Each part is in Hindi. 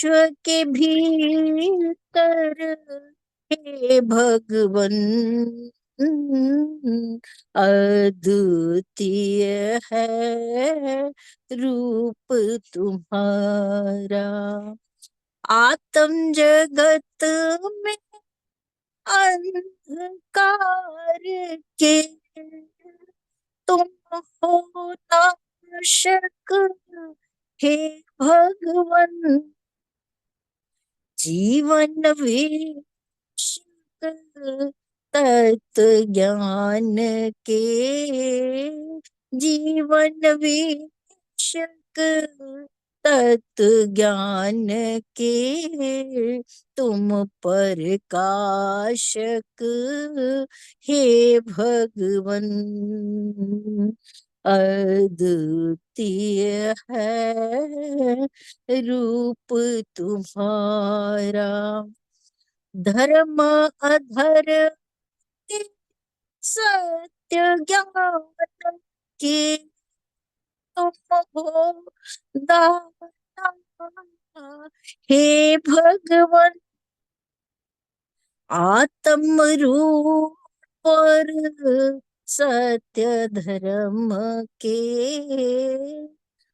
विश्व के भीतर हे भगवन अद्वितीय है रूप तुम्हारा। आत्म जगत में अंधकार के तुम हो नाशक हे भगवन। जीवन विशुद्ध तत्व ज्ञान के जीवन विशुद्ध तत्व ज्ञान के तुम प्रकाशक हे भगवन अद्वितीय है रूप तुम्हारा। धर्म अधर्म के सत्य ज्ञान के तुम हो दाता हे भगवन। आत्म रूप और सत्य धर्म के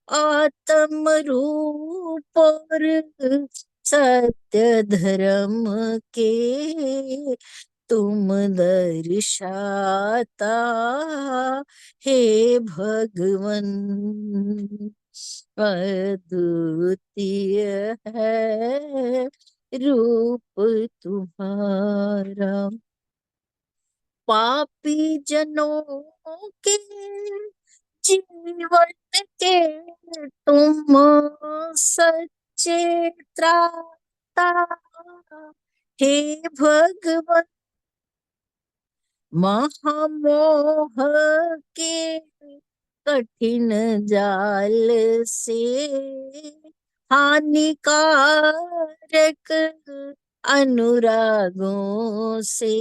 आत्म रूप और सत्य धर्म के तुम दर्शाता हे भगवन अद्वितीय है रूप तुम्हारा। पापी जनों के जीवन के तुम सच्चे त्राता हे भगवन। महामोह के कठिन जाल से हानिकारक अनुरागों से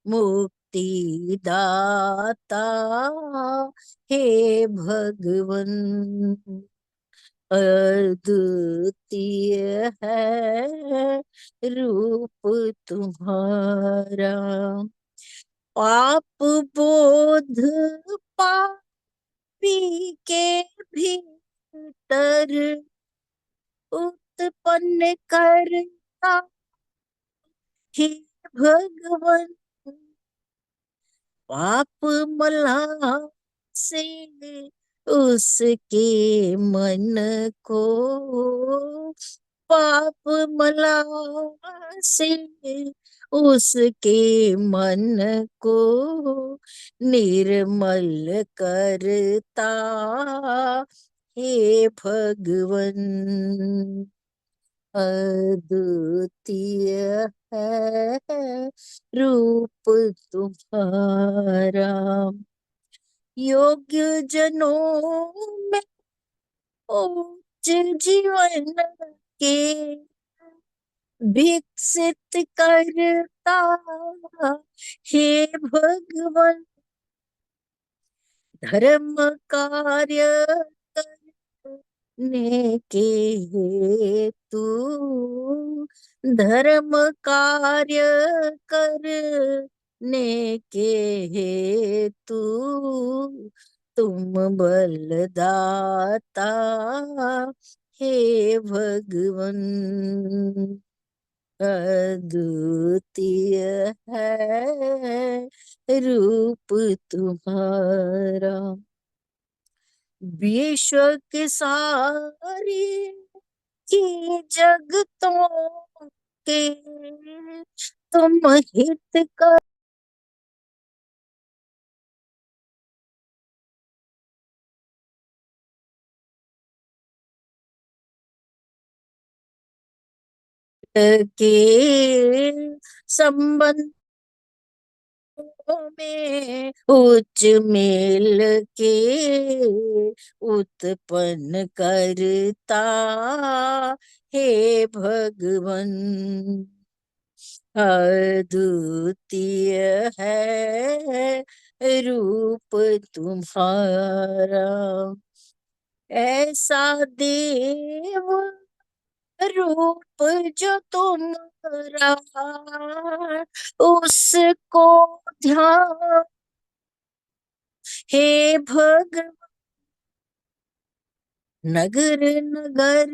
मुक्ति दाता हे भगवन अद्वितीय है रूप तुम्हारा। पाप बोध पापी के भीतर उत्पन्न करता हे भगवन। पाप मला से उसके मन को पाप मला से उसके मन को निर्मल करता हे भगवन अद्वितीय है रूप तुम्हारा। योग्य जनों में उच्च जीवन के विकसित करता हे भगवन। धर्म कार्य करने के हेतु धर्म कार्य करने के हेतु तुम बलदाता हे भगवन अद्वितीय है रूप तुम्हारा। विश्व के सारे की जगतों के तुम हित के संबंध में उच्च मेल के उत्पन्न करता हे भगवन अद्वितीय है रूप तुम्हारा। ऐसा देव रूप जो तुम्हारा उसको ध्यान, हे भगवान। नगर नगर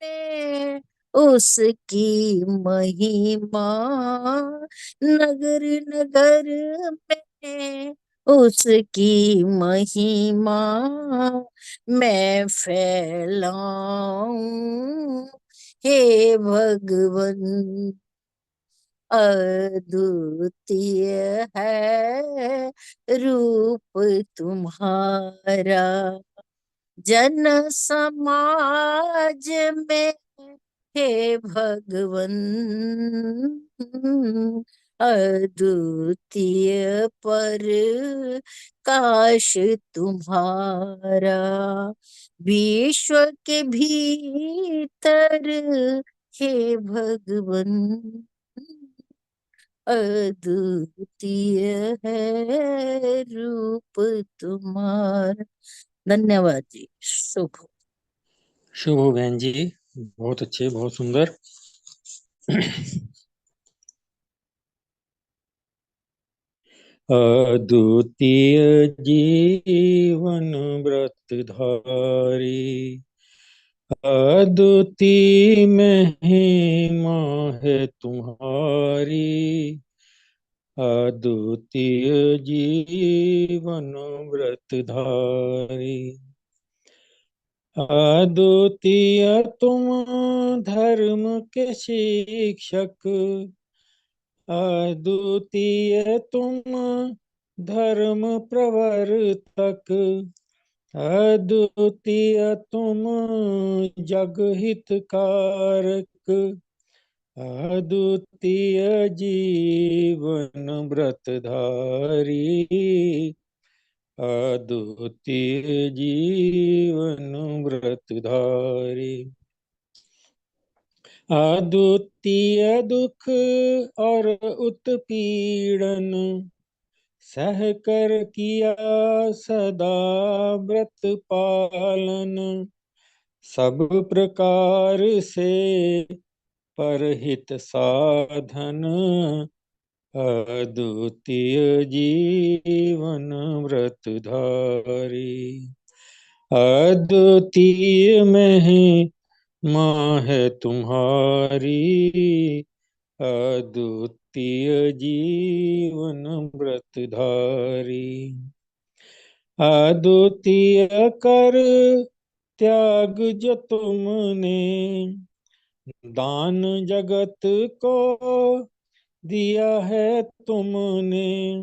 में उसकी महिमा, नगर नगर में उसकी महिमा मैं फैलाऊं, हे भगवन। अद्वितीय है रूप तुम्हारा, जन समाज में हे भगवन। अद्वितीय पर काश तुम्हारा, विश्व के भीतर हे भगवन। अद्वितीय है रूप तुम्हारा। धन्यवाद जी। शुभ हो। शुभ हो बहन जी, बहुत अच्छे, बहुत सुंदर। अद्वितीय जीवन व्रत धारी, अद्वितीय महिमा है तुम्हारी, अद्वितीय जीवन व्रत धारी। अद्वितीय तुम धर्म के शिक्षक, अद्वितीय तुम धर्म प्रवर्तक, अद्वितीय तुम जग हितकारक, अद्वितीय जीवन व्रतधारी, अद्वितीय जीवन व्रतधारी। अद्वितीय दुख और उत्पीड़न सह कर किया सदा व्रत पालन, सब प्रकार से परहित साधन, अद्वितीय जीवन व्रतधारी। अद्वितीय महिमा है तुम्हारी, अद्वितीय जीवन व्रतधारी। अद्वितीय कर त्याग जो तुमने दान जगत को दिया है तुमने,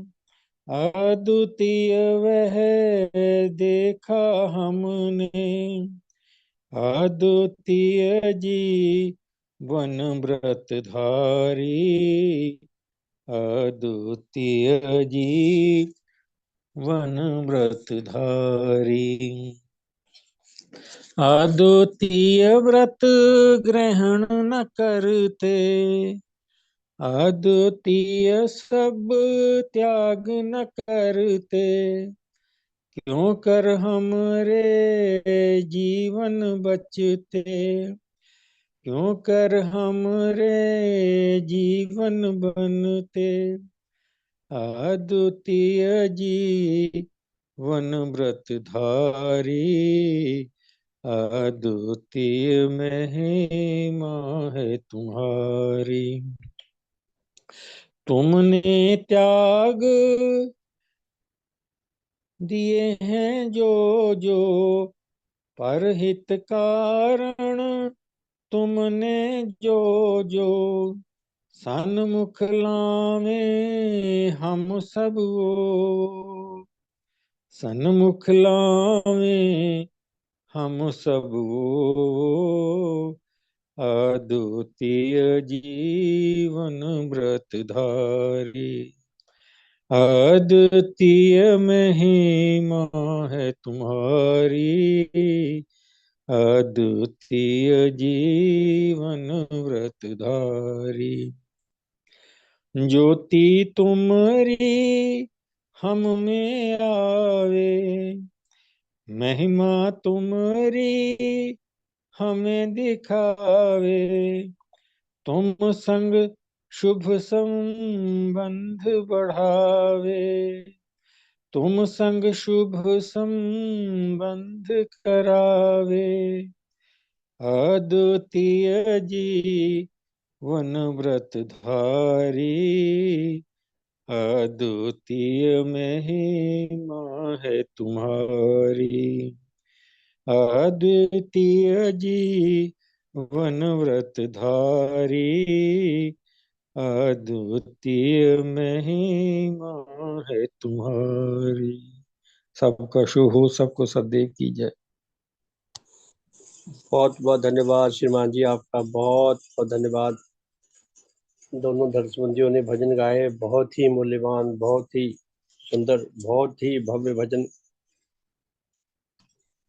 अद्वितीय वह देखा हमने, अद्वितीय जीवन व्रतधारी, अद्वितीय जीवन व्रतधारी। अद्वितीय व्रत ग्रहण न करते, अद्वितीय सब त्याग न करते, क्यों कर हमरे जीवन बचते, क्यों कर हमरे जीवन बनते, अद्वितीय जीवन व्रतधारी, अद्वितीय महिमा है तुम्हारी। तुमने त्याग दिए हैं जो जो परहित कारण, तुमने जो जो सन्मुख लावे हम सब वो, सन्मुख लावे हम सब वो, अद्वितीय जीवन व्रतधारी, अद्वितीय महिमा है तुम्हारी, अद्वितीय जीवन व्रतधारी। ज्योति तुम्हारी हम में आवे, महिमा तुम्हारी, महिमा तुम्हारी, ज्योति तुम्हारी हम में आवे, महिमा तुम्हारी, महिमा तुम्हारी, ज्योति तुम्हारी हम में आवे, महिमा तुम्हारी, महिमा तुम्हारी, महिमा तुम्हारी, महिमा तुम्हारी, महिमा तुम्हारी, महिमा तुम्हारी, महिमा तुम्हारी, महिमा तुम्हारी, महिमा तुम्हारी, महिमा तुम्हारी, महिमा तुम्हारी, महिमा तुम्हारी, महिमा तुम्हारी, महिमा तुम्हारी, महिमा तुम्हारी, महिमा तुम्हारी, हमें दिखावे। तुम संग शुभ संबंध बढ़ावे। तुम संग शुभ संबंध करावे। अद्वितीय जीवन व्रत धारी। अद्वितीय महिमा है तुम्हारी। अद्वितीय जीवन व्रत धारी। अद्वितीय महिमा है तुम्हारी। सबका शुभ हो, सबको सदैव की जय। बहुत बहुत धन्यवाद श्रीमान जी, आपका बहुत बहुत धन्यवाद। दोनों दर्शबंदियों ने भजन गाए, बहुत ही मूल्यवान, बहुत ही सुंदर, बहुत ही भव्य भजन।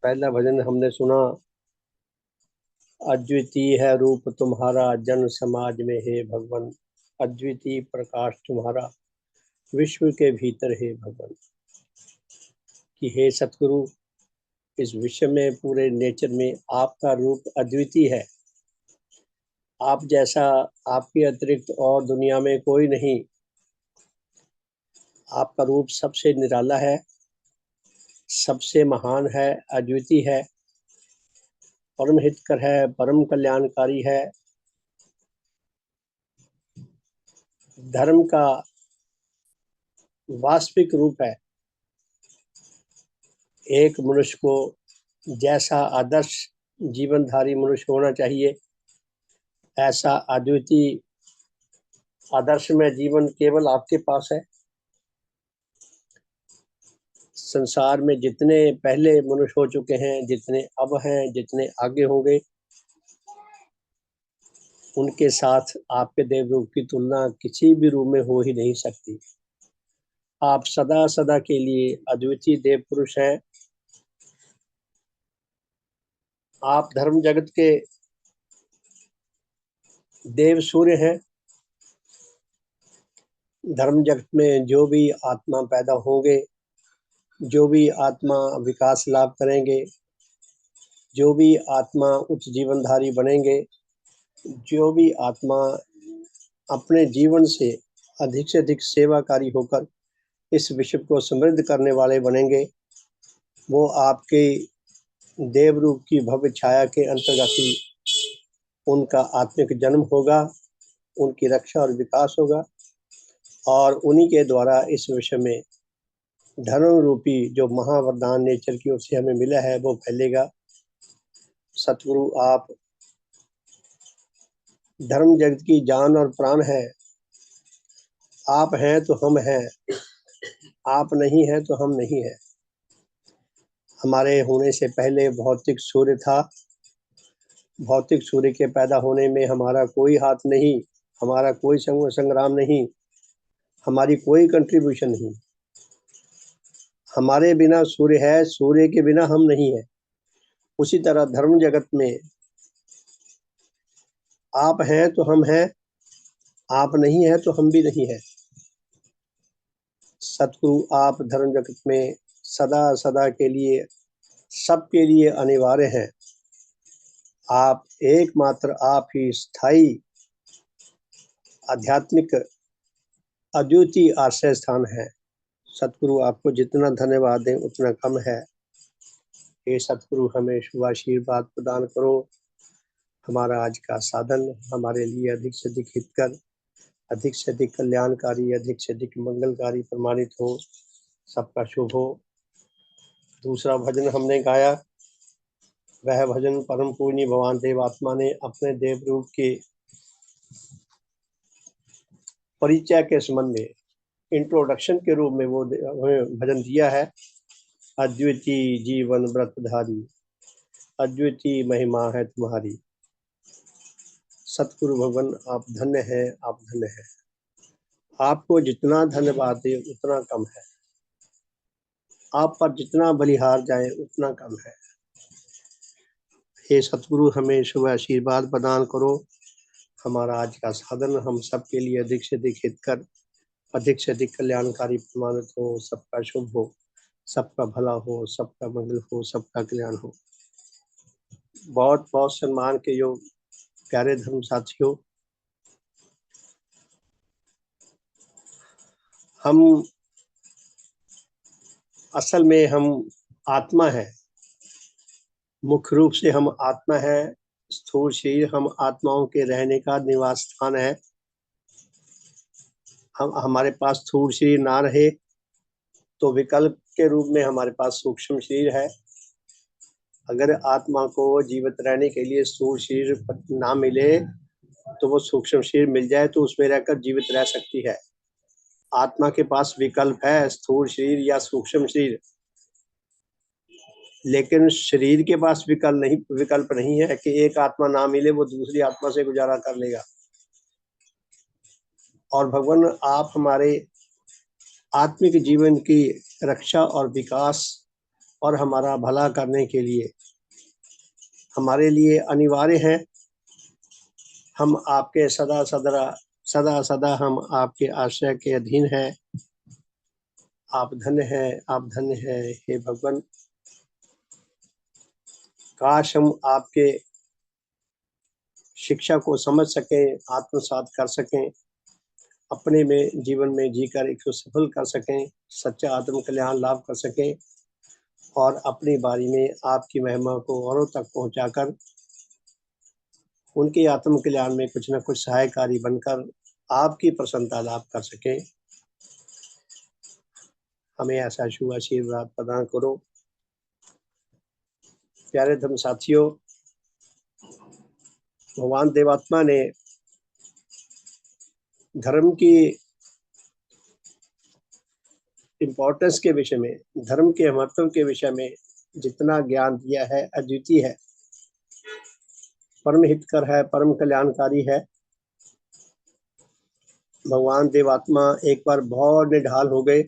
पहला भजन हमने सुना, अद्वितीय है रूप तुम्हारा जन समाज में है भगवान। अद्वितीय प्रकाश तुम्हारा विश्व के भीतर है भगवान। कि हे सतगुरु, इस विश्व में पूरे नेचर में आपका रूप अद्वितीय है। आप जैसा, आपके अतिरिक्त और दुनिया में कोई नहीं। आपका रूप सबसे निराला है, सबसे महान है, अद्वितीय है, परम हितकर है, परम कल्याणकारी है, धर्म का वास्तविक रूप है। एक मनुष्य को जैसा आदर्श जीवनधारी मनुष्य होना चाहिए, ऐसा अद्वितीय आदर्श में जीवन केवल आपके पास है। संसार में जितने पहले मनुष्य हो चुके हैं, जितने अब हैं, जितने आगे होंगे, उनके साथ आपके देव रूप की तुलना किसी भी रूप में हो ही नहीं सकती। आप सदा सदा के लिए अद्वितीय देव पुरुष हैं। आप धर्म जगत के देव सूर्य हैं। धर्म जगत में जो भी आत्मा पैदा होंगे, जो भी आत्मा विकास लाभ करेंगे, जो भी आत्मा उच्च जीवनधारी बनेंगे, जो भी आत्मा अपने जीवन से अधिक सेवाकारी होकर इस विश्व को समृद्ध करने वाले बनेंगे, वो आपके देव रूप की भव्य छाया के अंतर्गत ही उनका आत्मिक जन्म होगा, उनकी रक्षा और विकास होगा, और उन्हीं के द्वारा इस विश्व में धर्म रूपी जो महावरदान नेचर की ओर से हमें मिला है वो फैलेगा। सतगुरु, आप धर्म जगत की जान और प्राण है। आप हैं तो हम हैं, आप नहीं हैं तो हम नहीं हैं। हमारे होने से पहले भौतिक सूर्य था। भौतिक सूर्य के पैदा होने में हमारा कोई हाथ नहीं, हमारा कोई संग्राम नहीं, हमारी कोई कंट्रीब्यूशन नहीं। हमारे बिना सूर्य है, सूर्य के बिना हम नहीं है। उसी तरह धर्म जगत में आप हैं तो हम हैं, आप नहीं है तो हम भी नहीं है। सतगुरु, आप धर्म जगत में सदा सदा के लिए सबके लिए अनिवार्य हैं। आप एकमात्र आप ही स्थायी आध्यात्मिक अद्वितीय आश्रय स्थान है। सतगुरु, आपको जितना धन्यवाद दें उतना कम है। हे सतगुरु, हमें शुभ आशीर्वाद प्रदान करो। हमारा आज का साधन हमारे लिए अधिक से अधिक हितकर, अधिक से अधिक कल्याणकारी, अधिक से अधिक मंगलकारी प्रमाणित हो। सबका शुभ हो। दूसरा भजन हमने गाया, वह भजन परम पूज्य भगवान देवात्मा ने अपने देव रूप के परिचय के संबंध में इंट्रोडक्शन के रूप में वो भजन दिया है। अद्वितीय जीवन व्रतधारी, अद्वितीय महिमा है तुम्हारी। सतगुरु भगवान, आप धन्य हैं, आप धन्य हैं। आपको जितना धन्यवाद दे उतना कम है। आप पर जितना बलिहार जाए उतना कम है। हे सतगुरु, हमें शुभ आशीर्वाद प्रदान करो। हमारा आज का साधन हम सबके लिए अधिक से अधिक हितकर, अधिक से अधिक कल्याणकारी प्रमाणित हो। सबका शुभ हो, सबका भला हो, सबका मंगल हो, सबका कल्याण हो। बहुत बहुत सम्मान के योग प्यारे धर्म साथियों, हम असल में हम आत्मा है। मुख्य रूप से हम आत्मा है। स्थूल शरीर हम आत्माओं के रहने का निवास स्थान है। हमारे पास स्थूल शरीर ना रहे तो विकल्प के रूप में हमारे पास सूक्ष्म शरीर है। अगर आत्मा को जीवित रहने के लिए स्थूल शरीर ना मिले तो वो सूक्ष्म शरीर मिल जाए तो उसमें रहकर जीवित रह सकती है। आत्मा के पास विकल्प है, स्थूल शरीर या सूक्ष्म शरीर, लेकिन शरीर के पास विकल्प नहीं है कि एक आत्मा ना मिले वो दूसरी आत्मा से गुजारा कर लेगा। और भगवान आप हमारे आत्मिक जीवन की रक्षा और विकास और हमारा भला करने के लिए हमारे लिए अनिवार्य हैं। हम आपके सदा सदा हम आपके आश्रय के अधीन हैं। आप धन्य हैं, आप धन्य हैं हे भगवान। काश हम आपके शिक्षा को समझ सकें, आत्मसात कर सकें, अपने में जीवन में जीकर एक सफल कर सकें, सच्चा आत्म कल्याण लाभ कर सकें और अपनी बारी में आपकी महिमा को औरों तक पहुंचाकर उनके आत्म कल्याण में कुछ न कुछ सहायकारी बनकर आपकी प्रसन्नता लाभ कर सकें। हमें ऐसा शुभ आशीर्वाद प्रदान करो। प्यारे धर्म साथियों, भगवान देवात्मा ने धर्म की इम्पोर्टेंस के विषय में, धर्म के महत्व के विषय में जितना ज्ञान दिया है अद्वितीय है, परम हितकर है, परम कल्याणकारी है। भगवान देवात्मा एक बार बहुत निढाल हो गए।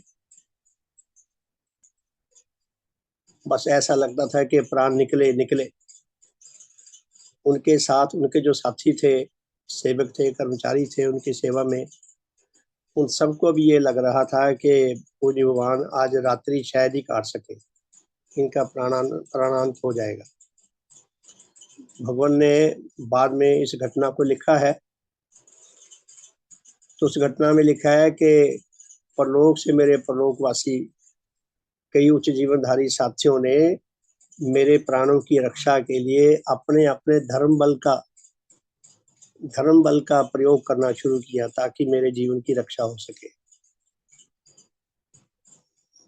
बस ऐसा लगता था कि प्राण निकले निकले। उनके साथ उनके जो साथी थे, सेवक थे, कर्मचारी थे उनकी सेवा में, उन सबको भी ये लग रहा था कि पूज्य भगवान आज रात्रि शायद ही काट सके, इनका प्राणांत हो जाएगा। भगवान ने बाद में इस घटना को लिखा है। तो उस घटना में लिखा है कि परलोक से मेरे परलोकवासी कई उच्च जीवनधारी साथियों ने मेरे प्राणों की रक्षा के लिए अपने अपने धर्म बल का प्रयोग करना शुरू किया ताकि मेरे जीवन की रक्षा हो सके।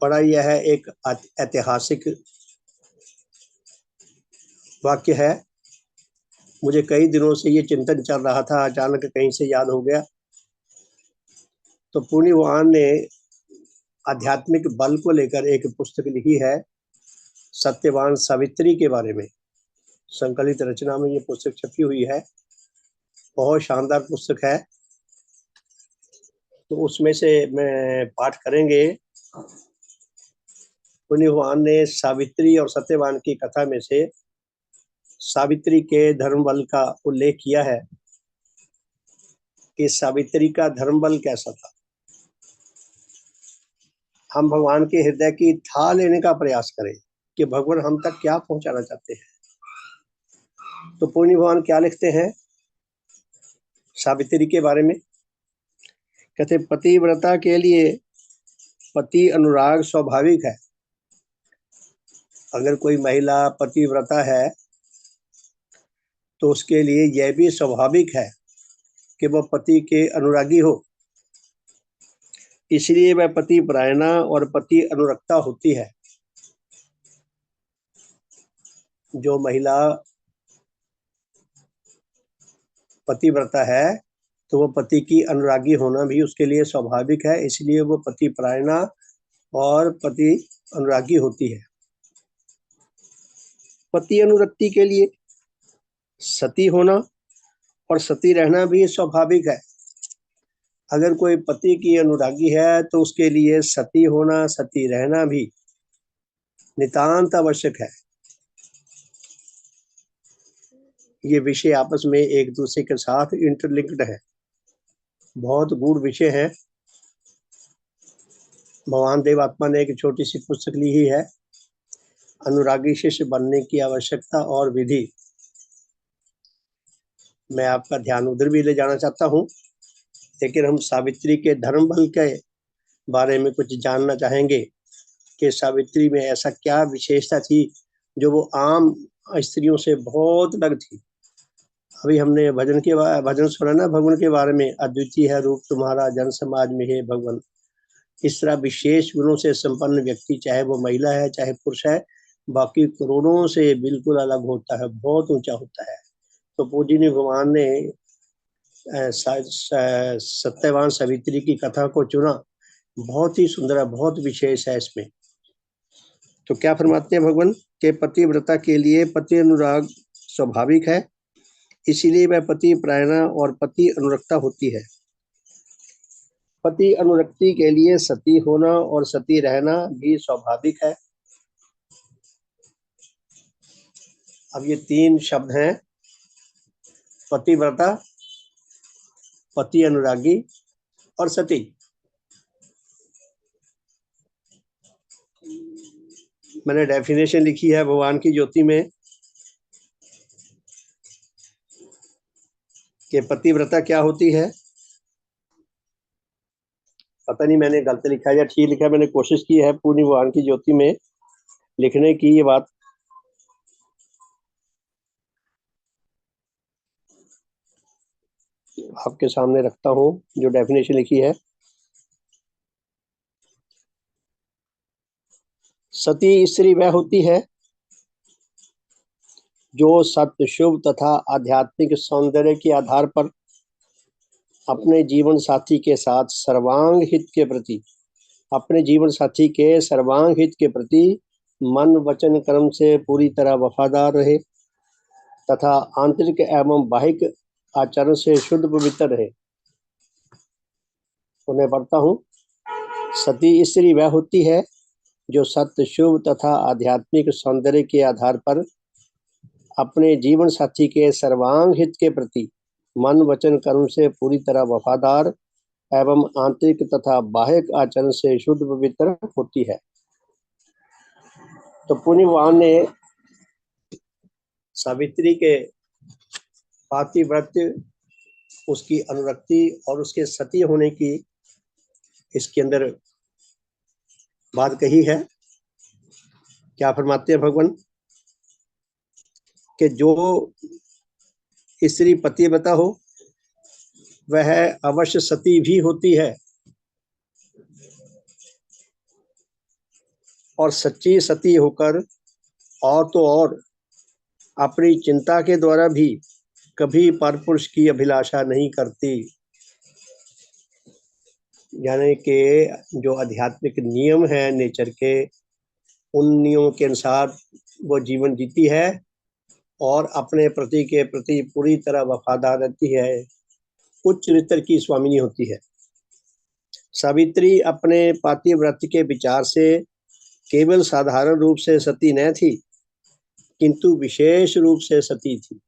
बड़ा यह एक ऐतिहासिक वाक्य है। मुझे कई दिनों से ये चिंतन चल रहा था, अचानक कहीं से याद हो गया। तो पुण्य भगवान ने आध्यात्मिक बल को लेकर एक पुस्तक लिखी है, सत्यवान सावित्री के बारे में। संकलित रचना में ये पुस्तक छपी हुई है, बहुत शानदार पुस्तक है। तो उसमें से मैं पाठ करेंगे। पुण्य भगवान ने सावित्री और सत्यवान की कथा में से सावित्री के धर्म बल का उल्लेख किया है कि सावित्री का धर्म बल कैसा था। हम भगवान के हृदय की था लेने का प्रयास करें कि भगवान हम तक क्या पहुंचाना चाहते हैं। तो पुण्य भगवान क्या लिखते हैं सावित्री के बारे में? कहते पतिव्रता के लिए पति अनुराग स्वाभाविक है। अगर कोई महिला पतिव्रता है तो उसके लिए यह भी स्वाभाविक है कि वह पति के अनुरागी हो। इसलिए वह पति परायणा और पति अनुरक्ता होती है। जो महिला पतिव्रता है तो वो पति की अनुरागी होना भी उसके लिए स्वाभाविक है, इसलिए वो पति परायणा और पति अनुरागी होती है। पति अनुरक्ति के लिए सती होना और सती रहना भी स्वाभाविक है। अगर कोई पति की अनुरागी है तो उसके लिए सती होना, सती रहना भी नितांत आवश्यक है। ये विषय आपस में एक दूसरे के साथ इंटरलिंक्ड है, बहुत गूढ़ विषय है। भगवान देवात्मा ने एक छोटी सी पुस्तक ली ही है, अनुरागी शिष्य बनने की आवश्यकता और विधि। मैं आपका ध्यान उधर भी ले जाना चाहता हूँ, लेकिन हम सावित्री के धर्म बल के बारे में कुछ जानना चाहेंगे कि सावित्री में ऐसा क्या विशेषता थी जो वो आम स्त्रियों से बहुत अलग थी। अभी हमने भजन सुना ना भगवान के बारे में, अद्वितीय है रूप तुम्हारा जन समाज में है भगवान। इस तरह विशेष गुणों से संपन्न व्यक्ति, चाहे वो महिला है चाहे पुरुष है, बाकी करोड़ों से बिल्कुल अलग होता है, बहुत ऊंचा होता है। तो पूजनीय भगवान ने सत्यवान सावित्री की कथा को चुना, बहुत ही सुंदर है, बहुत विशेष है इसमें। तो क्या फरमाते हैं भगवान के पतिव्रता के लिए पति अनुराग स्वाभाविक है, इसीलिए वह पति प्रायणा और पति अनुरक्ता होती है। पति अनुरक्ति के लिए सती होना और सती रहना भी स्वाभाविक है। अब ये तीन शब्द हैं, पतिव्रता, पति अनुरागी और सती। मैंने डेफिनेशन लिखी है भगवान की ज्योति में कि पतिव्रता क्या होती है। पता नहीं मैंने गलत लिखा है या ठीक लिखा है, मैंने कोशिश की है पूरी भगवान की ज्योति में लिखने की ये बात। आपके सामने रखता हूँ जो डेफिनेशन लिखी है। सती स्त्री वह होती है जो सत्य, शुभ तथा आध्यात्मिक सौंदर्य के आधार पर अपने जीवन साथी के साथ सर्वांग हित के प्रति मन वचन कर्म से पूरी तरह वफादार रहे तथा आंतरिक एवं बाहिक आचरण से शुद्ध पवित्र रहे। उन्हें पढ़ता हूँ। सती स्त्री वह होती है जो सत्य, शुभ तथा आध्यात्मिक सौंदर्य के आधार पर अपने जीवन साथी के सर्वांग हित के प्रति मन वचन कर्म से पूरी तरह वफादार एवं आंतरिक तथा बाह्य आचरण से शुद्ध पवित्र होती है। तो पुण्यवान ने सावित्री के पातिव्रत्य, उसकी अनुरक्ति और उसके सती होने की इसके अंदर बात कही है। क्या फरमाते हैं भगवान कि जो स्त्री पतिव्रता हो वह अवश्य सती भी होती है, और सच्ची सती होकर और तो और अपनी चिंता के द्वारा भी कभी परपुरुष की अभिलाषा नहीं करती। यानी कि जो आध्यात्मिक नियम है नेचर के, उन नियमों के अनुसार वो जीवन जीती है और अपने पति के प्रति पूरी तरह वफादार रहती है, उच्च चरित्र की स्वामिनी होती है। सावित्री अपने पातिव्रत्य के विचार से केवल साधारण रूप से सती न थी, किंतु विशेष रूप से सती थी।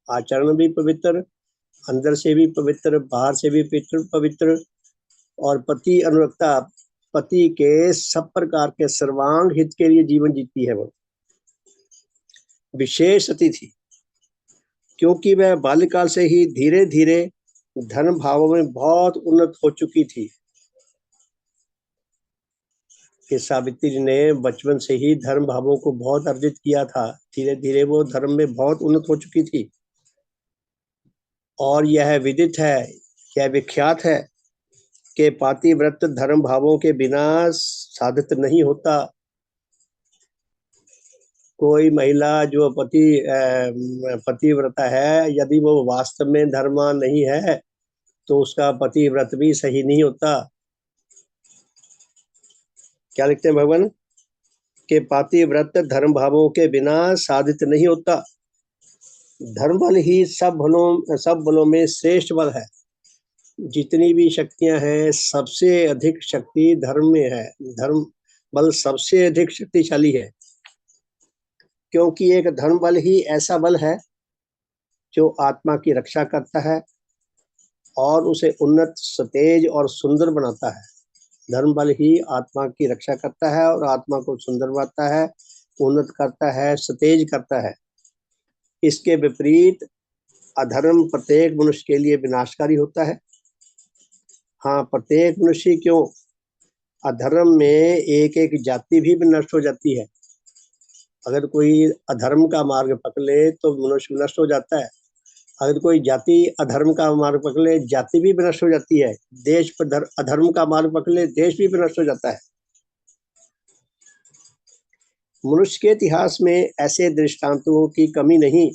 आचरण भी पवित्र, अंदर से भी पवित्र, बाहर से भी पवित्र, और पति अनुरक्ता, पति के सब प्रकार के सर्वांग हित के लिए जीवन जीती है। वो विशेष सती थी क्योंकि वह बाल्यकाल से ही धीरे धीरे धर्म भावों में बहुत उन्नत हो चुकी थी। कि सावित्री ने बचपन से ही धर्म भावों को बहुत अर्जित किया था, धीरे धीरे वो धर्म में बहुत उन्नत हो चुकी थी। और यह विदित है, यह विख्यात है कि पातिव्रत धर्म भावों के बिना साधित नहीं होता। कोई महिला जो पतिव्रता है, यदि वो वास्तव में धर्मा नहीं है तो उसका पतिव्रत भी सही नहीं होता। क्या लिखते हैं भगवान के पातिव्रत धर्म भावों के बिना साधित नहीं होता। धर्म बल ही सब बलों में श्रेष्ठ बल है। जितनी भी शक्तियां हैं, सबसे अधिक शक्ति धर्म में है। धर्म बल सबसे अधिक शक्तिशाली है, क्योंकि एक धर्म बल ही ऐसा बल है जो आत्मा की रक्षा करता है और उसे उन्नत, सतेज और सुंदर बनाता है। धर्म बल ही आत्मा की रक्षा करता है और आत्मा को सुंदर बनाता है, उन्नत करता है, सतेज करता है। इसके विपरीत अधर्म प्रत्येक मनुष्य के लिए विनाशकारी होता है। हाँ, प्रत्येक मनुष्य क्यों, अधर्म में एक एक जाति भी नष्ट हो जाती है। अगर कोई अधर्म का मार्ग पकड़ ले तो मनुष्य नष्ट हो जाता है। अगर कोई जाति अधर्म का मार्ग पकड़ ले, जाति भी नष्ट हो जाती है। देश पर अधर्म का मार्ग पकड़ ले, देश भी नष्ट हो जाता है। मनुष्य के इतिहास में ऐसे दृष्टांतों की कमी नहीं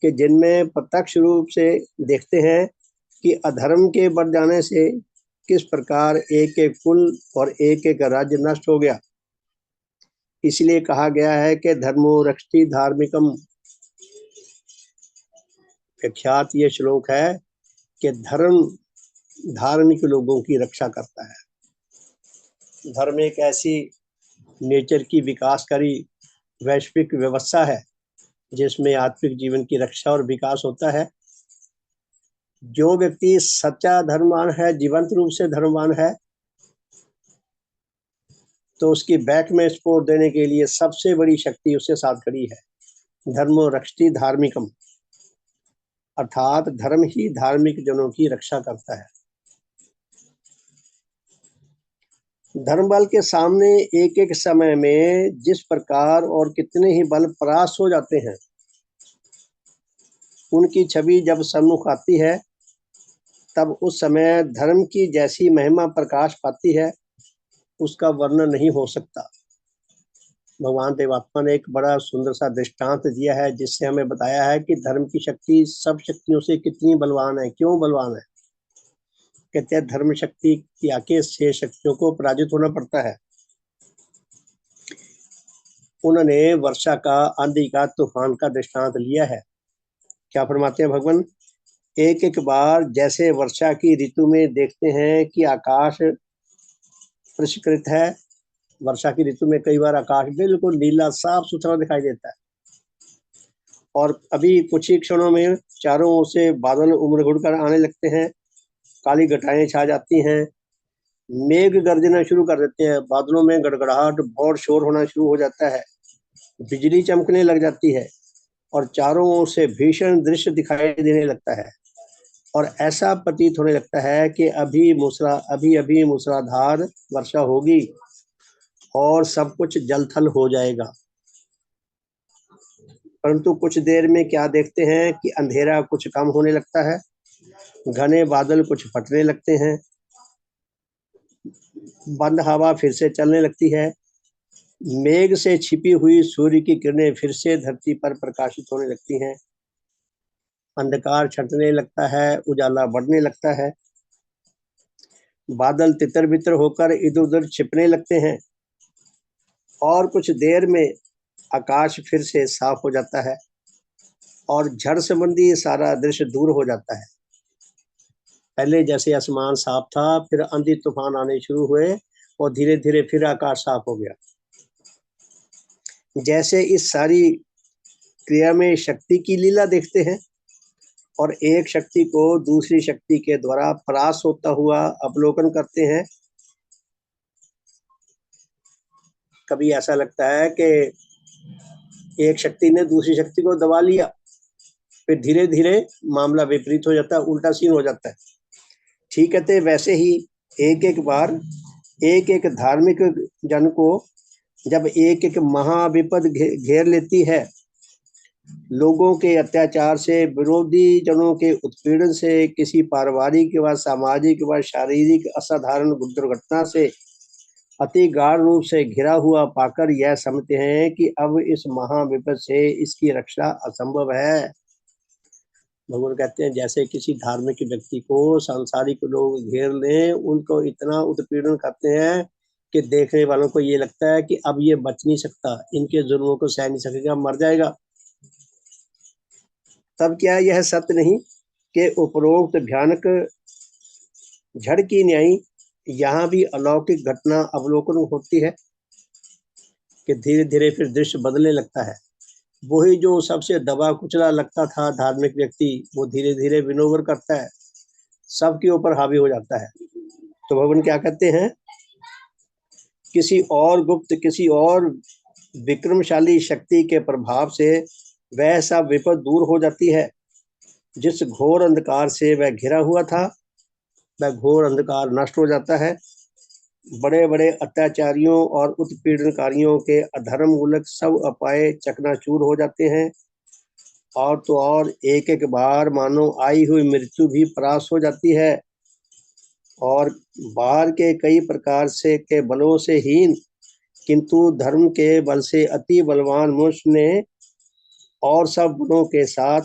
कि जिनमें प्रत्यक्ष रूप से देखते हैं कि अधर्म के बढ़ जाने से किस प्रकार एक एक कुल और एक एक राज्य नष्ट हो गया। इसलिए कहा गया है कि धर्मो रक्षति धार्मिकम। विख्यात ये श्लोक है कि धर्म धार्मिक लोगों की रक्षा करता है। धर्म एक ऐसी नेचर की विकासकारी वैश्विक व्यवस्था है जिसमें आत्मिक जीवन की रक्षा और विकास होता है। जो व्यक्ति सच्चा धर्मवान है, जीवंत रूप से धर्मवान है, तो उसकी बैक में सपोर्ट देने के लिए सबसे बड़ी शक्ति उसके साथ खड़ी है। धर्मो रक्षति धार्मिकम, अर्थात धर्म ही धार्मिक जनों की रक्षा करता है। धर्म बल के सामने एक एक समय में जिस प्रकार और कितने ही बल परास्त हो जाते हैं, उनकी छवि जब सम्मुख आती है तब उस समय धर्म की जैसी महिमा प्रकाश पाती है, उसका वर्णन नहीं हो सकता। भगवान देवात्मा ने एक बड़ा सुंदर सा दृष्टांत दिया है जिससे हमें बताया है कि धर्म की शक्ति सब शक्तियों से कितनी बलवान है। क्यों बलवान है? कहते हैं धर्म शक्ति की आके शेष शक्तियों को पराजित होना पड़ता है। उन्होंने वर्षा का, आंधी का, तूफान का दृष्टांत लिया है। क्या फरमाते हैं भगवान? एक एक बार जैसे वर्षा की ऋतु में देखते हैं कि आकाश परिष्कृत है, वर्षा की ऋतु में कई बार आकाश बिल्कुल नीला साफ सुथरा दिखाई देता है, और अभी कुछ ही क्षणों में चारों ओर से बादल उमड़ घुड़ कर आने लगते हैं, काली घटाएं छा जाती हैं, मेघ गर्जना शुरू कर देते हैं, बादलों में गड़गड़ाहट बहुत शोर होना शुरू हो जाता है, बिजली चमकने लग जाती है और चारों ओर से भीषण दृश्य दिखाई देने लगता है, और ऐसा प्रतीत होने लगता है कि अभी अभी मूसलाधार वर्षा होगी और सब कुछ जलथल हो जाएगा। परंतु कुछ देर में क्या देखते हैं कि अंधेरा कुछ कम होने लगता है, घने बादल कुछ फटने लगते हैं, बंद हवा फिर से चलने लगती है, मेघ से छिपी हुई सूर्य की किरणें फिर से धरती पर प्रकाशित होने लगती हैं, अंधकार छंटने लगता है, उजाला बढ़ने लगता है, बादल तितर बितर होकर इधर उधर छिपने लगते हैं, और कुछ देर में आकाश फिर से साफ हो जाता है और झड़ संबंधी सारा दृश्य दूर हो जाता है। पहले जैसे आसमान साफ था, फिर आंधी तूफान आने शुरू हुए और धीरे धीरे फिर आकाश साफ हो गया। जैसे इस सारी क्रिया में शक्ति की लीला देखते हैं और एक शक्ति को दूसरी शक्ति के द्वारा परास्त होता हुआ अवलोकन करते हैं। कभी ऐसा लगता है कि एक शक्ति ने दूसरी शक्ति को दबा लिया, फिर धीरे धीरे मामला विपरीत हो जाता है, उल्टा सीन हो जाता है। ठीक कहते वैसे ही एक एक बार एक एक धार्मिक जन को जब एक एक महाविपद घेर लेती है, लोगों के अत्याचार से, विरोधी जनों के उत्पीड़न से, किसी पारिवारिक व सामाजिक व शारीरिक असाधारण दुर्घटना से अति गाढ़ रूप से घिरा हुआ पाकर यह समझते हैं कि अब इस महाविपद से इसकी रक्षा असंभव है। भगवान कहते हैं जैसे किसी धार्मिक व्यक्ति को सांसारिक लोग घेर लें, उनको इतना उत्पीड़न करते हैं कि देखने वालों को ये लगता है कि अब ये बच नहीं सकता, इनके जुर्मों को सह नहीं सकेगा, मर जाएगा। तब क्या यह सत्य नहीं कि उपरोक्त भयानक झड़ की न्याय यहाँ भी अलौकिक घटना अवलोकन होती है कि धीरे धीरे फिर दृश्य बदलने लगता है। वही जो सबसे दबा कुचला लगता था धार्मिक व्यक्ति, वो धीरे धीरे विनोवर करता है, सबके ऊपर हावी हो जाता है। तो भगवान क्या कहते हैं, किसी और गुप्त, किसी और विक्रमशाली शक्ति के प्रभाव से वह सब विपद दूर हो जाती है जिस घोर अंधकार से वह घिरा हुआ था, वह घोर अंधकार नष्ट हो जाता है। बड़े बड़े अत्याचारियों और उत्पीड़नकारियों के अधर्म मूलक सब उपाय चकनाचूर हो जाते हैं। और तो और एक एक बार मानो आई हुई मृत्यु भी परास्त हो जाती है। और बाहर के कई प्रकार से के बलों से हीन, किंतु धर्म के बल से अति बलवान मनुष्य ने और सब बलों के साथ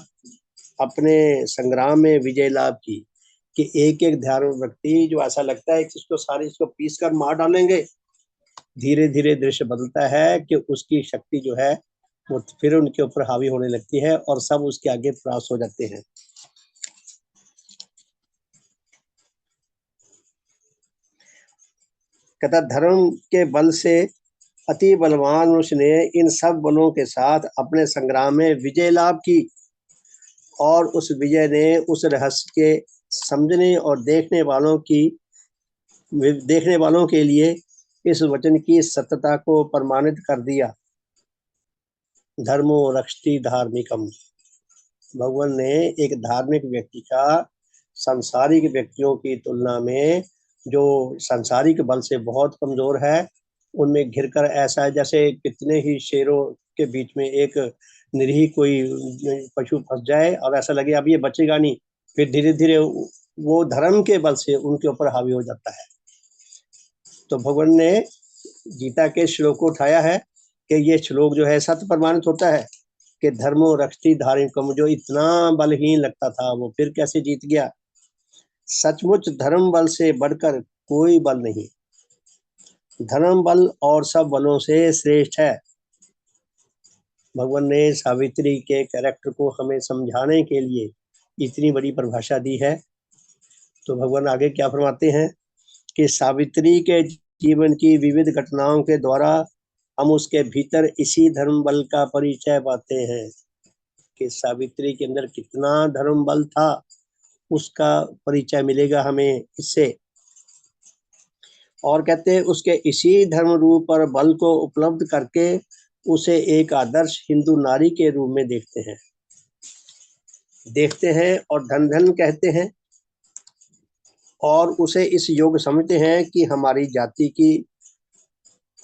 अपने संग्राम में विजय लाभ की। कि एक एक धार्मिक व्यक्ति जो ऐसा लगता है कि इसको सारे इसको पीस कर मार डालेंगे, धीरे धीरे दृश्य बदलता है कि उसकी शक्ति जो है वो फिर उनके ऊपर हावी होने लगती है और सब उसके आगे परास्त हो जाते हैं। कहता धर्म के बल से अति बलवान मनुष्य ने इन सब बलों के साथ अपने संग्राम में विजय लाभ की। और उस विजय ने उस रहस्य के समझने और देखने वालों के लिए इस वचन की सत्यता को प्रमाणित कर दिया। धर्मो रक्षति धार्मिकम। भगवान ने एक धार्मिक व्यक्ति का सांसारिक व्यक्तियों की तुलना में, जो सांसारिक बल से बहुत कमजोर है, उनमें घिरकर ऐसा है जैसे कितने ही शेरों के बीच में एक निरीह कोई पशु फंस जाए और ऐसा लगे अब ये बचेगा नहीं, फिर धीरे धीरे वो धर्म के बल से उनके ऊपर हावी हो जाता है। तो भगवान ने गीता के श्लोक को उठाया है कि ये श्लोक जो है सत्य प्रमाणित होता है कि धर्मो रक्षति धार्मिकम, जो इतना बलहीन लगता था वो फिर कैसे जीत गया। सचमुच धर्म बल से बढ़कर कोई बल नहीं, धर्म बल और सब बलों से श्रेष्ठ है। भगवान ने सावित्री के कैरेक्टर को हमें समझाने के लिए इतनी बड़ी परिभाषा दी है। तो भगवान आगे क्या फरमाते हैं कि सावित्री के जीवन की विविध घटनाओं के द्वारा हम उसके भीतर इसी धर्म बल का परिचय पाते हैं कि सावित्री के अंदर कितना धर्म बल था, उसका परिचय मिलेगा हमें इससे। और कहते हैं उसके इसी धर्म रूप पर बल को उपलब्ध करके उसे एक आदर्श हिंदू नारी के रूप में देखते हैं और धन धन कहते हैं। और उसे इस योग्य समझते हैं कि हमारी जाति की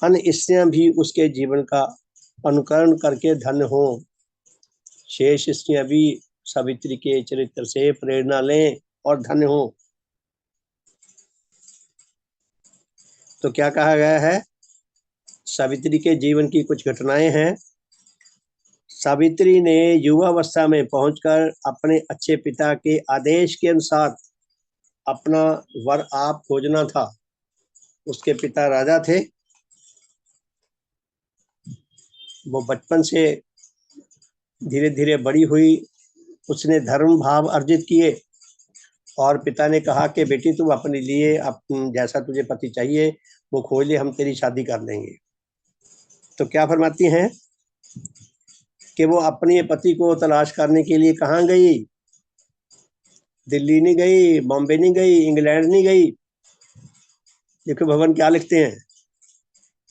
अन्य स्त्रियां भी उसके जीवन का अनुकरण करके धन्य हो। शेष स्त्रियां भी सावित्री के चरित्र से प्रेरणा लें और धन्य हो। तो क्या कहा गया है, सावित्री के जीवन की कुछ घटनाएं हैं। सावित्री ने युवावस्था में पहुंचकर अपने अच्छे पिता के आदेश के अनुसार अपना वर आप खोजना था। उसके पिता राजा थे, वो बचपन से धीरे धीरे बड़ी हुई, उसने धर्म भाव अर्जित किए और पिता ने कहा कि बेटी तुम अपने लिए जैसा तुझे पति चाहिए वो खोज ले, हम तेरी शादी कर देंगे। तो क्या फरमाती हैं कि वो अपने पति को तलाश करने के लिए कहाँ गई, दिल्ली नहीं गई, बॉम्बे नहीं गई, इंग्लैंड नहीं गई। देखो भगवान क्या लिखते हैं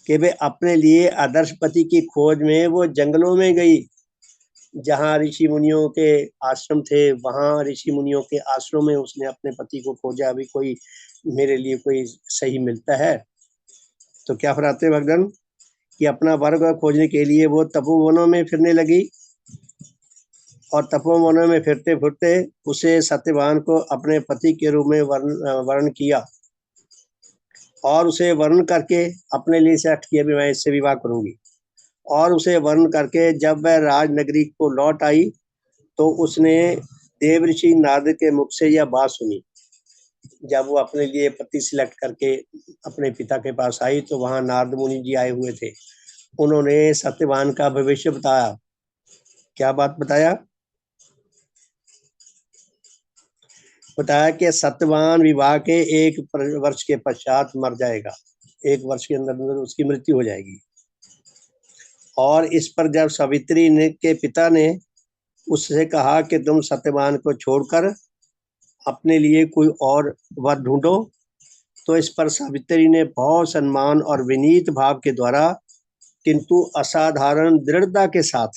कि वे अपने लिए आदर्श पति की खोज में वो जंगलों में गई, जहाँ ऋषि मुनियों के आश्रम थे, वहां ऋषि मुनियों के आश्रम में उसने अपने पति को खोजा, अभी कोई मेरे लिए कोई सही मिलता है। तो क्या फरमाते भगवान कि अपना वर्ग खोजने के लिए वो तपोवनों में फिरने लगी और तपोवनों में फिरते फिरते उसे सत्यवान को अपने पति के रूप में वर्ण किया और उसे वर्ण करके अपने लिए सेलेक्ट किया भी मैं इससे विवाह करूंगी। और उसे वर्ण करके जब वह राजनगरी को लौट आई तो उसने देवऋषि नारद के मुख से यह बात सुनी। जब वो अपने लिए पति सिलेक्ट करके अपने पिता के पास आई तो वहां नारद मुनि जी आए हुए थे। उन्होंने सत्यवान का भविष्य बताया। क्या बात बताया कि सत्यवान विवाह के 1 वर्ष के पश्चात मर जाएगा, 1 वर्ष के अंदर उसकी मृत्यु हो जाएगी। और इस पर जब सावित्री ने के पिता ने उससे कहा कि तुम सत्यवान को छोड़कर अपने लिए कोई और वर ढूंढो, तो इस पर सावित्री ने बहुत सम्मान और विनीत भाव के द्वारा किंतु असाधारण दृढ़ता के साथ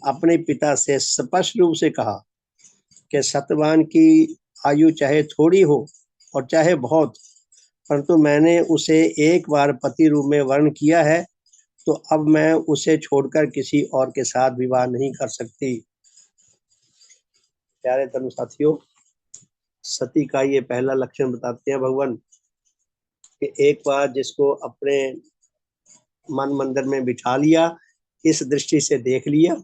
अपने पिता से स्पष्ट रूप से कहा कि सत्यवान की आयु चाहे थोड़ी हो और चाहे बहुत, परंतु मैंने उसे एक बार पति रूप में वर्ण किया है, तो अब मैं उसे छोड़कर किसी और के साथ विवाह नहीं कर सकती। प्यारे धर्म साथियों, सती का ये पहला लक्षण बताते हैं भगवान कि एक बार जिसको अपने मन मंदिर में बिठा लिया, इस दृष्टि से देख लिया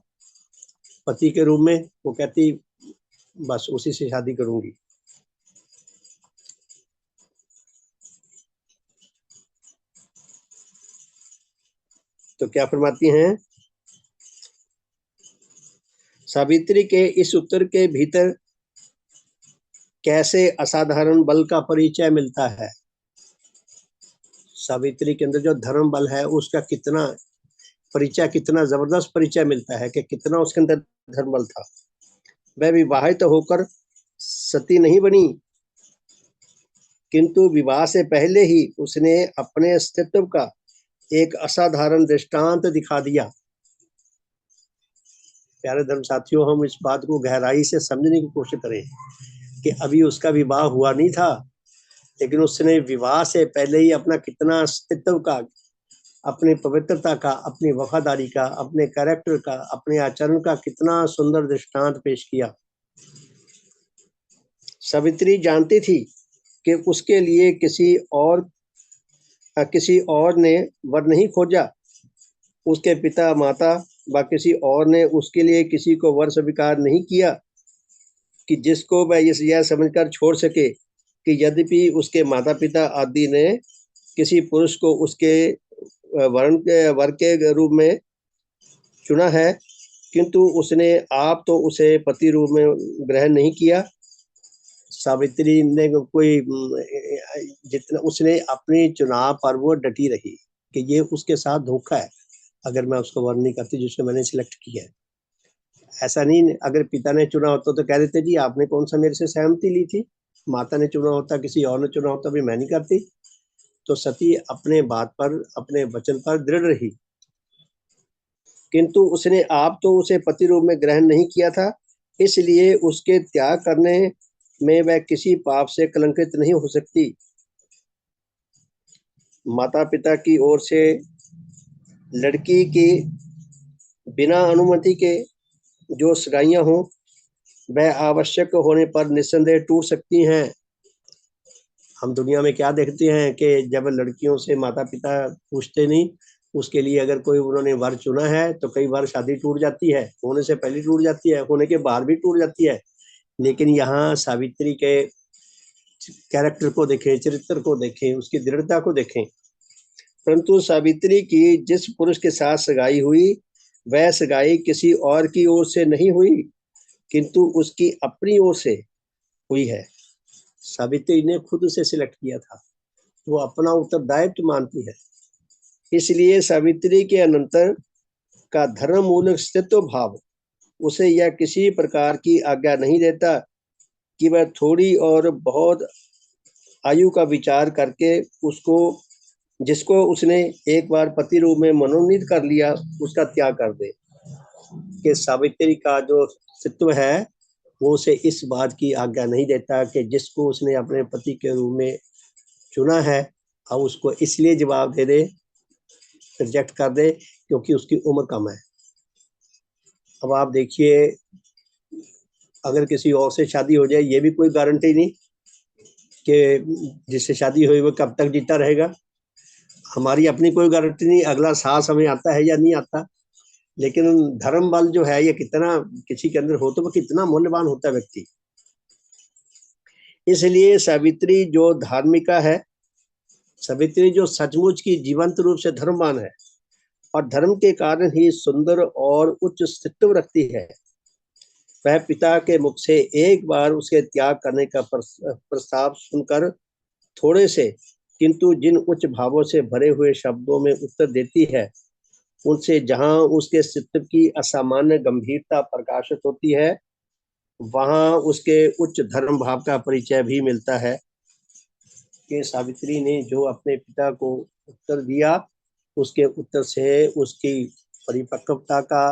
पति के रूप में, वो कहती बस उसी से शादी करूंगी। तो क्या फरमाती हैं? सावित्री के इस उत्तर के भीतर कैसे असाधारण बल का परिचय मिलता है। सावित्री के अंदर जो धर्म बल है उसका कितना परिचय, कितना जबरदस्त परिचय मिलता है कि कितना उसके अंदर धर्म बल था। वह विवाहित होकर सती नहीं बनी, किंतु विवाह से पहले ही उसने अपने अस्तित्व का एक असाधारण दृष्टांत दिखा दिया। प्यारे धर्म साथियों, हम इस बात को गहराई से समझने की कोशिश करें कि अभी उसका विवाह हुआ नहीं था, लेकिन उसने विवाह से पहले ही अपना कितना अस्तित्व का, अपनी पवित्रता का, अपनी वफादारी का, अपने कैरेक्टर का, अपने आचरण का कितना सुंदर दृष्टांत पेश किया। सावित्री जानती थी कि उसके लिए किसी और ने वर नहीं खोजा। उसके पिता माता व किसी और ने उसके लिए किसी को वर स्वीकार नहीं किया कि जिसको वह यह समझकर छोड़ सके कि यद्यपि उसके माता पिता आदि ने किसी पुरुष को उसके वर के रूप में चुना है, किंतु उसने आप तो उसे पति रूप में ग्रहण नहीं किया। सावित्री ने कोई जितना उसने अपने चुनाव पर वो डटी रही कि ये उसके साथ धोखा है अगर मैं उसको वर्ण नहीं करती जिसको मैंने सिलेक्ट किया है। ऐसा नहीं, अगर पिता ने चुना होता तो कह देते जी आपने कौन सा मेरे से सहमति ली थी, माता ने चुना होता, किसी और ने चुना होता, भी मैं नहीं करती। तो सती अपने बात पर, अपने वचन पर दृढ़ रही, किंतु उसने आप तो उसे पति रूप में ग्रहण नहीं किया था, इसलिए उसके त्याग करने में वह किसी पाप से कलंकित नहीं हो सकती। माता पिता की ओर से लड़की की बिना अनुमति के जो सगाइयां हों वह आवश्यक होने पर निस्संदेह टूट सकती हैं। हम दुनिया में क्या देखते हैं कि जब लड़कियों से माता पिता पूछते नहीं, उसके लिए अगर कोई उन्होंने वर चुना है तो कई बार शादी टूट जाती है, होने से पहले टूट जाती है, होने के बाद भी टूट जाती है। लेकिन यहाँ सावित्री के कैरेक्टर को देखें, चरित्र को देखें, उसकी दृढ़ता को देखें। परंतु सावित्री की जिस पुरुष के साथ सगाई हुई वह सगाई किसी और की ओर से नहीं हुई, किंतु उसकी अपनी ओर से हुई है। सावित्री ने खुद उसे सिलेक्ट किया था, वो अपना उत्तरदायित्व मानती है। इसलिए सावित्री के अनंतर का धर्म मूलक अस्तित्व भाव उसे यह किसी प्रकार की आज्ञा नहीं देता कि वह थोड़ी और बहुत आयु का विचार करके उसको, जिसको उसने एक बार पति रूप में मनोनीत कर लिया, उसका त्याग कर दे। कि सावित्री का जो अस्तित्व है वो उसे इस बात की आज्ञा नहीं देता कि जिसको उसने अपने पति के रूप में चुना है अब उसको इसलिए जवाब दे दे, रिजेक्ट कर दे क्योंकि उसकी उम्र कम है। अब आप देखिए, अगर किसी और से शादी हो जाए ये भी कोई गारंटी नहीं कि जिससे शादी हुई वो कब तक जीता रहेगा। हमारी अपनी कोई गारंटी नहीं अगला सांस हमें आता है या नहीं आता। लेकिन धर्म बल जो है ये कितना किसी के अंदर हो तो वो कितना मूल्यवान होता है व्यक्ति। इसलिए सावित्री जो धार्मिका है, सावित्री जो सचमुच की जीवंत रूप से धर्मवान है और धर्म के कारण ही सुंदर और उच्च अस्तित्व रखती है, वह पिता के मुख से एक बार उसके त्याग करने का प्रस्ताव सुनकर थोड़े से किंतु जिन उच्च भावों से भरे हुए शब्दों में उत्तर देती है, उनसे जहां उसके अस्तित्व की असामान्य गंभीरता प्रकाशित होती है वहां उसके उच्च धर्म भाव का परिचय भी मिलता है। कि सावित्री ने जो अपने पिता को उत्तर दिया, उसके उत्तर से उसकी परिपक्वता का,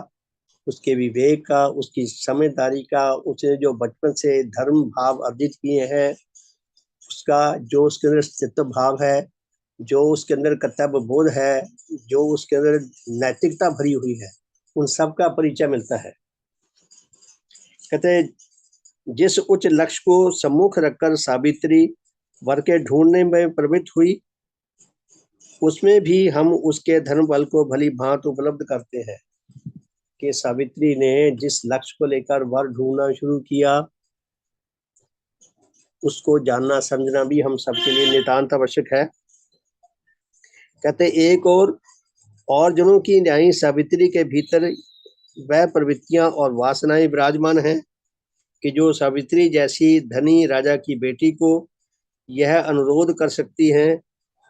उसके विवेक का, उसकी समझदारी का, उसने जो बचपन से धर्म भाव अर्जित किए हैं, उसका जो उसके अंदर स्थित्व भाव है, जो उसके अंदर कर्तव्य बोध है, जो उसके अंदर नैतिकता भरी हुई है, उन सब का परिचय मिलता है। कहते हैं जिस उच्च लक्ष्य को सम्मुख रखकर सावित्री वर के ढूंढने में प्रवृत्त हुई, उसमें भी हम उसके धर्म बल को भली भांति उपलब्ध करते हैं कि सावित्री ने जिस लक्ष्य को लेकर वर ढूंढना शुरू किया, उसको जानना समझना भी हम सबके लिए नितांत आवश्यक है। कहते एक और जनों की न्यायी सावित्री के भीतर वह प्रवृत्तियां और वासनाएं विराजमान हैं कि जो सावित्री जैसी धनी राजा की बेटी को यह अनुरोध कर सकती हैं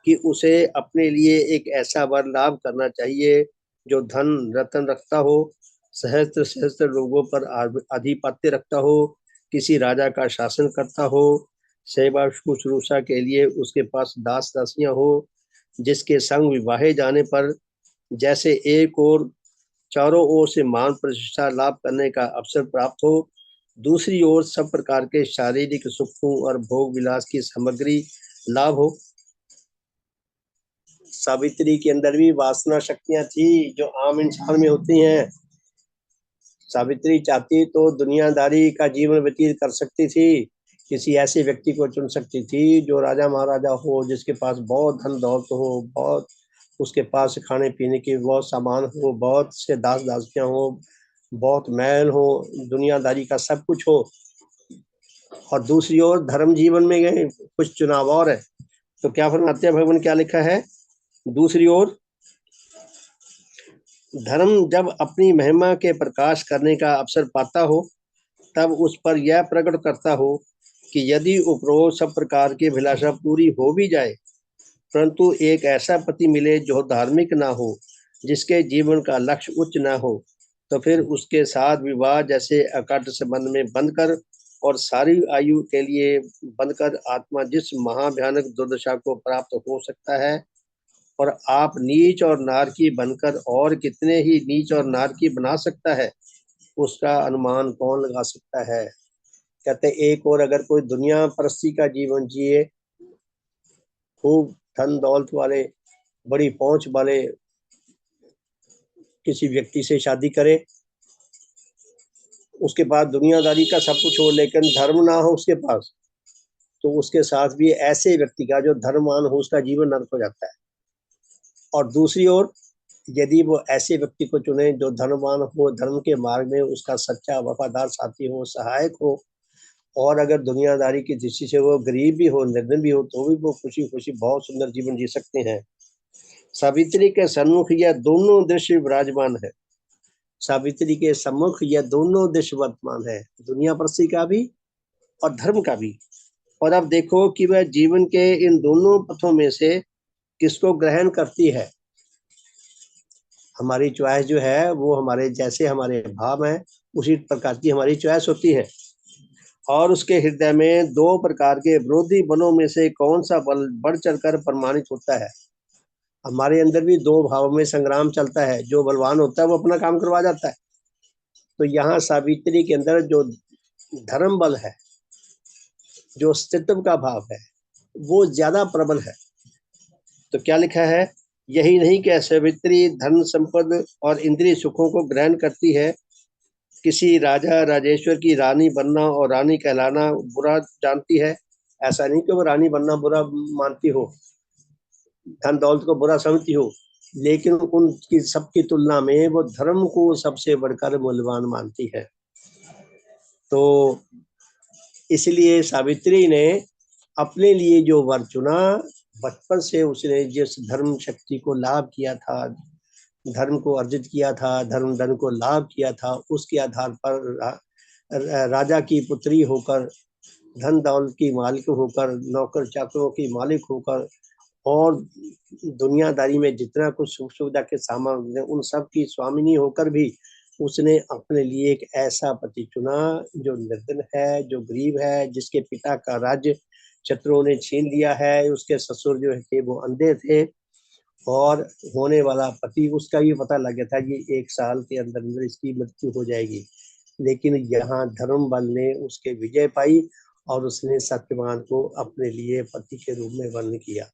कि उसे अपने लिए एक ऐसा वर लाभ करना चाहिए जो धन रत्न रखता हो, सहस्त्र सहस्त्र लोगों पर आधिपत्य रखता हो, किसी राजा का शासन करता हो, सेवा शुश्रूषा के लिए उसके पास दास दासियां हो, जिसके संग विवाहे जाने पर जैसे एक और चारों ओर से मान प्रतिष्ठा लाभ करने का अवसर प्राप्त हो, दूसरी ओर सब प्रकार के शारीरिक सुखों और भोग विलास की सामग्री लाभ हो। सावित्री के अंदर भी वासना शक्तियां थी जो आम इंसान में होती हैं। सावित्री चाहती तो दुनियादारी का जीवन व्यतीत कर सकती थी, किसी ऐसे व्यक्ति को चुन सकती थी जो राजा महाराजा हो, जिसके पास बहुत धन दौलत हो, बहुत उसके पास खाने पीने के बहुत सामान हो, बहुत से दास दासियां हो, बहुत महल हो, दुनियादारी का सब कुछ हो। और दूसरी ओर धर्म जीवन में गए कुछ चुनाव और है। तो क्या फरमाते हैं भगवान, क्या लिखा है दूसरी ओर, धर्म जब अपनी महिमा के प्रकाश करने का अवसर पाता हो, तब उस पर यह प्रकट करता हो कि यदि उपरोक्त सब प्रकार की अभिलाषा पूरी हो भी जाए, परंतु एक ऐसा पति मिले जो धार्मिक ना हो, जिसके जीवन का लक्ष्य उच्च ना हो, तो फिर उसके साथ विवाह जैसे अकट संबंध में बंधकर और सारी आयु के लिए बंधकर आत्मा जिस महाभयानक दुर्दशा को प्राप्त हो सकता है, और आप नीच और नारकी बनकर और कितने ही नीच और नारकी बना सकता है, उसका अनुमान कौन लगा सकता है। कहते एक और अगर कोई दुनिया परस्ती का जीवन जिए, खूब धन दौलत वाले, बड़ी पहुंच वाले किसी व्यक्ति से शादी करे, उसके पास दुनियादारी का सब कुछ हो लेकिन धर्म ना हो उसके पास, तो उसके साथ भी ऐसे व्यक्ति का जो धर्मवान हो उसका जीवन नरक हो जाता है। और दूसरी ओर यदि वो ऐसे व्यक्ति को चुने जो धर्मवान हो, धर्म के मार्ग में उसका सच्चा वफादार साथी हो, सहायक हो, और अगर दुनियादारी की दृष्टि से वो गरीब भी हो, निर्धन भी हो, तो भी वो खुशी खुशी बहुत सुंदर जीवन जी सकते हैं। सावित्री के सन्मुख यह दोनों दृश्य विराजमान है। सावित्री के सम्मुख यह दोनों दृश्य वर्तमान है, दुनिया परस्ती का भी और धर्म का भी। और अब देखो कि वह जीवन के इन दोनों पथों में से किसको ग्रहण करती है। हमारी चॉइस जो है वो हमारे जैसे हमारे भाव हैं उसी प्रकार की हमारी चॉइस होती है। और उसके हृदय में दो प्रकार के विरोधी बलों में से कौन सा बल बढ़ चढ़कर प्रमाणित होता है। हमारे अंदर भी दो भाव में संग्राम चलता है, जो बलवान होता है वो अपना काम करवा जाता है। तो यहाँ सावित्री के अंदर जो धर्म बल है, जो अस्तित्व का भाव है, वो ज्यादा प्रबल है। तो क्या लिखा है, यही नहीं कि सावित्री धन संपद और इंद्रिय सुखों को ग्रहण करती है, किसी राजा राजेश्वर की रानी बनना और रानी कहलाना बुरा जानती है। ऐसा नहीं कि वो रानी बनना बुरा मानती हो, धन दौलत को बुरा समझती हो, लेकिन उनकी सबकी तुलना में वो धर्म को सबसे बढ़कर मूल्यवान मानती है। तो इसलिए सावित्री ने अपने लिए जो वर चुना, बचपन से उसने जिस धर्म शक्ति को लाभ किया था, धर्म को अर्जित किया था, धर्म धन को लाभ किया था, उसके आधार पर राजा की पुत्री होकर, धन दौलत की मालिक होकर, नौकर चाकरों की मालिक होकर, और दुनियादारी में जितना कुछ सुख सुविधा के सामान उन सब की स्वामिनी होकर भी उसने अपने लिए एक ऐसा पति चुना जो निर्धन है, जो गरीब है, जिसके पिता का राज्य शत्रुओं ने छीन लिया है, उसके ससुर जो थे वो अंधे थे, और होने वाला पति, उसका ये पता लग गया था कि 1 साल के अंदर अंदर इसकी मृत्यु हो जाएगी। लेकिन यहाँ धर्म बल ने उसके विजय पाई और उसने सत्यवान को अपने लिए पति के रूप में वर्ण किया।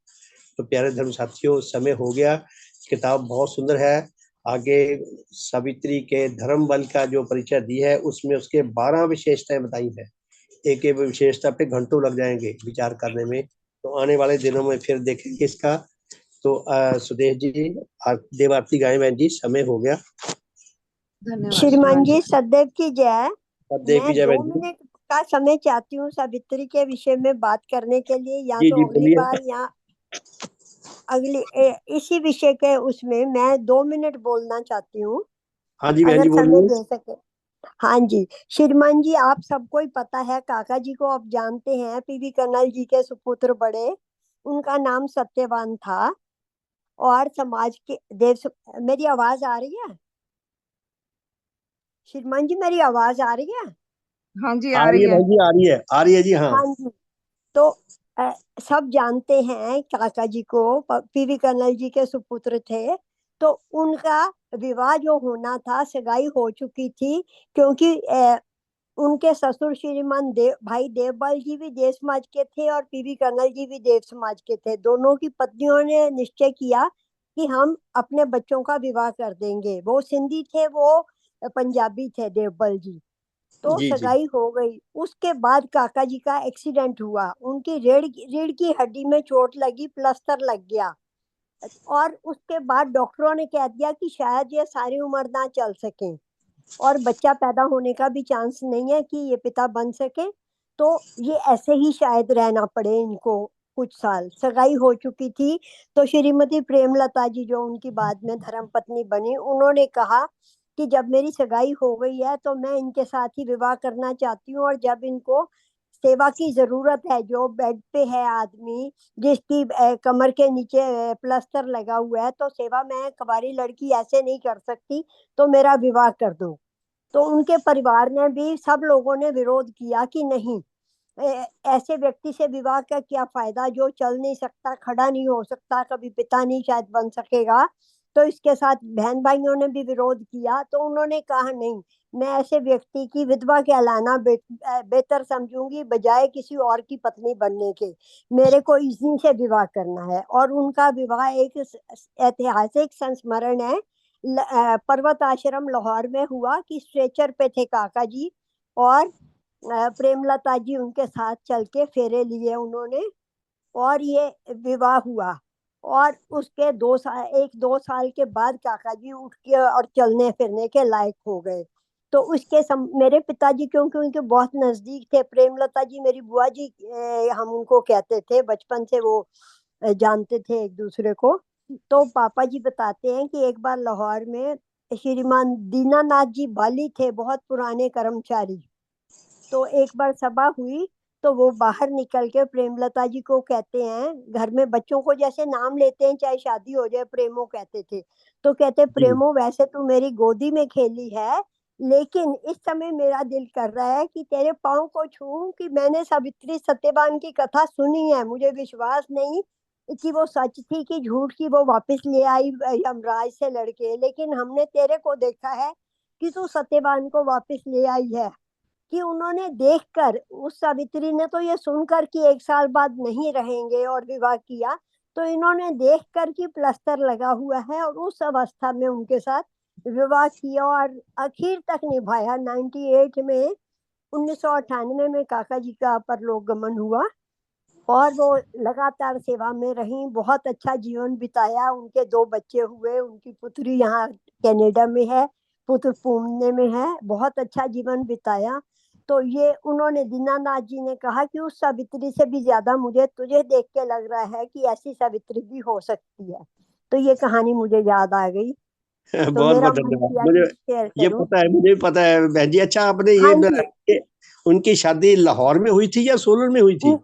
तो प्यारे धर्म साथियों, समय हो गया। किताब बहुत सुंदर है। आगे सावित्री के धर्म बल का जो परिचय दी है उसमें उसके 12 विशेषताएं बताई हैं। एक एक विशेषता पे घंटों लग जाएंगे विचार करने में। तो आने वाले दिनों में फिर देखेंगे इसका। तो सुदेश जी, देव आरती गाएं बहन जी, समय हो गया। धन्यवाद श्रीमान जी, सदैव की जय। सदैव की मैं जय 2 बहन जी। मिनट का समय चाहती हूँ सावित्री के विषय में बात करने के लिए, या जी तो जी अगली बोलिए। बार या इसी विषय के उसमें मैं 2 मिनट बोलना चाहती हूँ, हाँ जी बहन अगर जी समय बोलिए। दे सके। हाँ जी, श्रीमान जी, आप सबको ही पता है, काका जी को आप जानते हैं, पीवी कर्नल जी के सुपुत्र बड़े, उनका नाम सत्यवान था। और समाज के मेरी आवाज आ रही है श्रीमान जी? मेरी आवाज आ रही है? हाँ जी, आ आ रही रही है है। बहन जी, आ रही है, आ रही है जी। हाँ हाँ जी। तो सब जानते हैं काका जी को, पीवी कर्नल जी के सुपुत्र थे। तो उनका विवाह जो होना था, सगाई हो चुकी थी, क्योंकि उनके ससुर श्रीमान भाई देवपाल जी भी देव समाज के थे और पीवी कर्नल जी भी देव समाज के थे। दोनों की पत्नियों ने निश्चय किया कि हम अपने बच्चों का विवाह कर देंगे। वो सिंधी थे, वो पंजाबी थे, देवपाल जी। तो जी जी सगाई हो गई। उसके बाद काका जी का एक्सीडेंट हुआ, उनकी रीढ़ की हड्डी में चोट लगी, प्लास्टर लग गया। और उसके बाद डॉक्टरों ने कह दिया कि शायद ये सारी उम्र ना चल सके और बच्चा पैदा होने का भी चांस नहीं है कि ये पिता बन सके। तो ये ऐसे ही शायद रहना पड़े इनको कुछ साल। सगाई हो चुकी थी। तो श्रीमती प्रेमलता जी, जो उनकी बाद में धर्मपत्नी बनी, उन्होंने कहा कि जब मेरी सगाई हो गई है तो मैं इनके साथ ही विवाह करना चाहती हूँ, और जब इनको सेवा की जरूरत है, जो बेड पे है आदमी, जिसकी कमर के नीचे प्लास्टर लगा हुआ है, तो सेवा मैं कुंवारी लड़की ऐसे नहीं कर सकती, तो मेरा विवाह कर दो। तो उनके परिवार ने भी, सब लोगों ने विरोध किया कि नहीं, ऐसे व्यक्ति से विवाह का क्या फायदा, जो चल नहीं सकता, खड़ा नहीं हो सकता, कभी पिता नहीं शायद बन सकेगा। तो इसके साथ बहन भाइयों ने भी विरोध किया। तो उन्होंने कहा नहीं, मैं ऐसे व्यक्ति की विधवा कहलाना बेहतर समझूंगी, बजाय किसी और की पत्नी बनने के। मेरे को इसी से विवाह करना है। और उनका विवाह एक ऐतिहासिक संस्मरण है। पर्वत आश्रम लाहौर में हुआ कि स्ट्रेचर पे थे काका जी, और प्रेमलता जी उनके साथ चल के फेरे लिए उन्होंने, और ये विवाह हुआ। और उसके 2 साल, 1-2 साल के बाद काका जी उठ के और चलने फिरने के लायक हो गए। तो मेरे पिताजी, क्योंकि उनके बहुत नजदीक थे, प्रेमलता जी मेरी बुआ जी, हम उनको कहते थे, बचपन से वो जानते थे एक दूसरे को। तो पापा जी बताते हैं कि एक बार लाहौर में श्रीमान दीनानाथ जी बाली थे, बहुत पुराने कर्मचारी। तो एक बार सभा हुई, तो वो बाहर निकल के प्रेमलता जी को कहते हैं, घर में बच्चों को जैसे नाम लेते हैं चाहे शादी हो जाए, प्रेमो कहते थे। तो कहते, जी प्रेमो वैसे तू मेरी गोदी में खेली है, लेकिन इस समय मेरा दिल कर रहा है कि तेरे पाँव को छूऊं, कि मैंने सावित्री सत्यवान की कथा सुनी है, मुझे विश्वास नहीं कि वो सच थी कि झूठ की, वो वापस ले आई यमराज से लड़के, लेकिन हमने तेरे को देखा है कि तू सत्यवान को वापस ले आई है। कि उन्होंने देखकर, उस सावित्री ने तो ये सुनकर कि 1 साल बाद नहीं रहेंगे और विवाह किया, तो इन्होंने देखकर कि प्लास्टर लगा हुआ है, और उस अवस्था में उनके साथ विवाह किया और आखिर तक निभाया। 98 में, 1998 में काका जी का परलोक गमन हुआ, और वो लगातार सेवा में रही, बहुत अच्छा जीवन बिताया। उनके 2 बच्चे हुए, उनकी पुत्री यहाँ कनाडा में है, पुत्र पुणे में है, बहुत अच्छा जीवन बिताया। तो ये उन्होंने, दीनानाथ जी ने कहा कि उस सावित्री से भी ज्यादा मुझे तुझे देख के लग रहा है कि ऐसी सावित्री भी हो सकती है। तो ये कहानी मुझे याद आ गई, तो बहुत मेरा बहुत मन धन्यवाद। किया मुझे कि शेयर ये करूं। पता है, मुझे भी पता है बहन जी। अच्छा, आपने हाँ जी। उनकी शादी लाहौर में हुई थी या सोलन में हुई थी?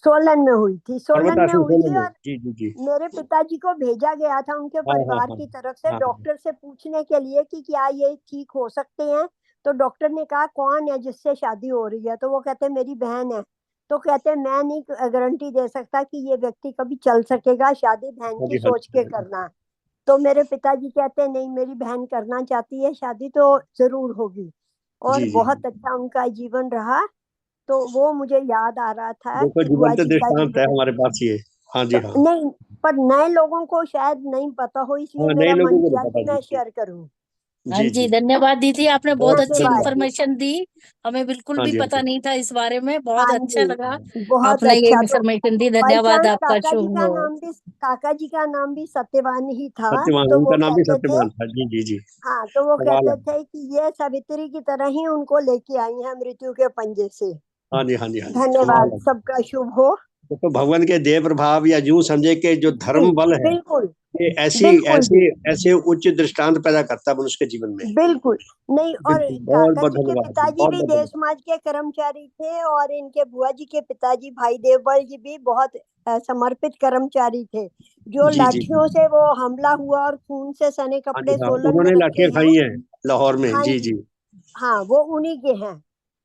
सोलन में हुई थी, पर्वत सोलन में आश्रम हुई सोलन थी। में। और जी जी जी। मेरे पिताजी को भेजा गया था उनके हाँ हाँ परिवार हाँ की तरफ से हाँ डॉक्टर से पूछने के लिए कि क्या ये ठीक हो सकते हैं। तो डॉक्टर ने कहा, कौन है जिससे शादी हो रही है? तो वो कहते, मेरी बहन है। तो कहते मैं नहीं गारंटी दे सकता कि ये व्यक्ति कभी चल सकेगा, शादी बहन हाँ की जी, हाँ सोच के जी, करना। तो मेरे पिताजी कहते नहीं, मेरी बहन करना चाहती है शादी तो जरूर होगी। और जी, जी। बहुत अच्छा उनका जीवन रहा। तो वो मुझे याद आ रहा था देखो, कि बुआ जीवंत जी का दृष्टांत है जीवन। हमारे पास ये। हाँ जी, तो हाँ। नहीं, पर नए लोगों को शायद नहीं पता हो, इसलिए हाँ, नए मेरा मन लोगों को नहीं किया कि पता मैं जी। शेयर करूं। हाँ जी, जी, जी। धन्यवाद दीदी, आपने बहुत बहुत अच्छी धन्यवाद। धन्यवाद जी। इंफॉर्मेशन दी। हमें बिल्कुल हाँ भी जी, हाँ पता जी। नहीं था इस बारे में, बहुत हाँ अच्छा लगा। जी, बहुत आपने ये अच्छा। तो इंफॉर्मेशन दी, बाई धन्यवाद चांस आपका, शुभ हो। काका जी का नाम भी सत्यवान ही था। सत्यवान, तो वो उनका नाम भी कहते थे, सत्यवान था। जी, जी, जी। हाँ, तो वो कमाल कहते है। थे कि ये सावित्री की तरह ही उनको लेके आई हैं मृत्यु के पंजे से। हाँ जी, हाँ जी, हाँ जी, कमाल धन्यवाद, है। सबका शुभ हो। तो भगवान के देह प्रभाव, या यूं समझे कि जो जी, धर्म बल है, बिल्कुल ये ऐसी बिल्कुल ऐसे जी, ऐसे उच्च दृष्टांत पैदा करता है मनुष्य के जीवन में। बिल्कुल। नहीं, और बिल्कुल, बहुत काका बहुत जी के धन्यवाद जी, पिताजी बहुत भी बहुत देश धन्यवाद। समाज के कर्मचारी थे, और इनके बुआ जी के पिताजी भाई देवबल जी भी बहुत समर्पित कर्मचारी थे। जो जी, जी, जी। लाठियों से वो हमला हुआ और खून से सने हाँ जी, कपड़े हाँ, सोलन में उन्होंने रखे लाठियां हैं। खाई हैं लाहौर में। हाँ जी, जी, जी। हाँ, वो उन्हीं के हैं।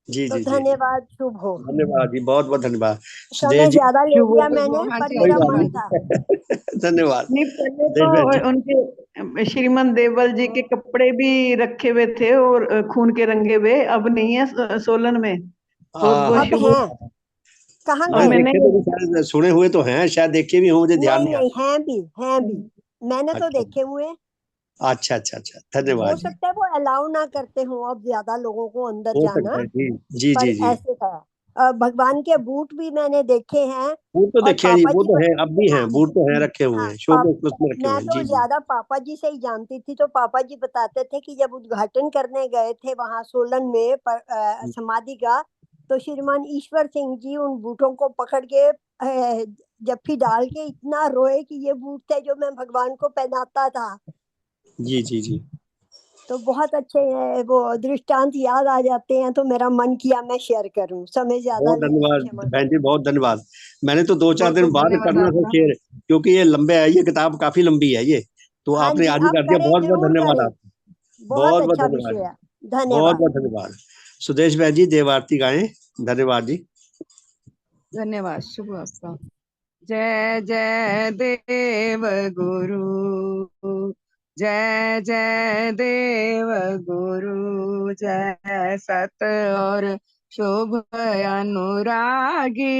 जी, तो जी, जी। धन्यवाद, शुभ हो। धन्यवाद जी, बहुत बहुत धन्यवाद। सुदेश समय जी। ज्यादा ले शुभ हो लिया शुभ हो। मैंने, हाँ पर जी, हाँ कोई मेरा जी, बात हाँ मन जी। था। नहीं। धन्यवाद। नहीं, पहले सुदेश बहन जी। तो उनके श्रीमंत देवल जी के कपड़े भी रखे हुए थे और खून के रंगे हुए, अब नहीं है सोलन में। बहुत हाँ, बहुत हाँ, अब शुभ हैं, हो। कहाँ और मैंने गए? मैंने देखे तो नहीं, शायद सुने हुए तो हैं, शायद देखे भी हों, मुझे ध्यान नहीं नहीं आ नहीं, हैं भी, हैं भी। मैंने रहा। तो अच्छा, देखे हुए हैं। अच्छा, अच्छा, अच्छा, हो धन्यवाद जी। सकता है वो अलाउ ना करते हो अब ज्यादा लोगों को अंदर हो सकता जाना, है जी। जी, पर जी, जी। ऐसे था। भगवान के बूट भी मैंने देखे हैं। बूट तो और देखे हैं जी, पापा वो जी तो है, अब भी हैं, हाँ बूट तो हैं, रखे हुए हाँ, हैं, शो के उसमें रखे हुए मैं हैं। तो जी, जी। ज्यादा पापा जी से ही जानती थी। तो पापा जी बताते थे कि जब उद्घाटन करने गए थे वहां सोलन में समाधि का, तो श्रीमान ईश्वर सिंह जी उन बूटों को पकड़ के जप्फी डाल के इतना रोए कि ये बूट थे जो मैं भगवान को पहनाता था। जी, जी, जी। तो बहुत अच्छे हैं, वो दृष्टांत याद आ जाते हैं, तो मेरा मन किया मैं शेयर करूं। समय ज्यादा बहुत ले लिया, धन्यवाद क्षमा बहन जी, करें। बहुत धन्यवाद। मैंने तो 2-4 बहुत दिन बहुत बाद धन्यवाद करना था आपका। शेयर, क्योंकि ये लंबे है, ये किताब काफी लंबी है ये। तो हाँ आपने जी, आज ही आप कर दिया, करें, बहुत बहुत जरूर धन्यवाद करें। आपका। बहुत बहुत बहुत अच्छा धन्यवाद विषय जी। है। बहुत धन्यवाद। बहुत धन्यवाद। सुदेश बहन जी, देव आरती गाएं। धन्यवाद जी। धन्यवाद, शुभ हो आपका। जय जय देव गुरु, जय जय देव गुरु, जय सत और शुभ अनुरागी,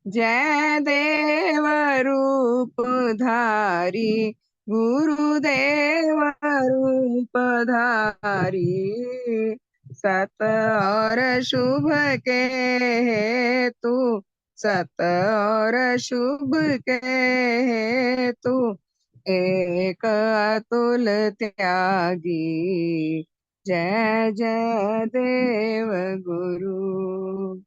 जय देव रूप धारी, गुरुदेव रूप धारी, सत और शुभ के हेतु, सत और शुभ के हेतु, एक अतुल त्यागी, जय जय देव गुरु।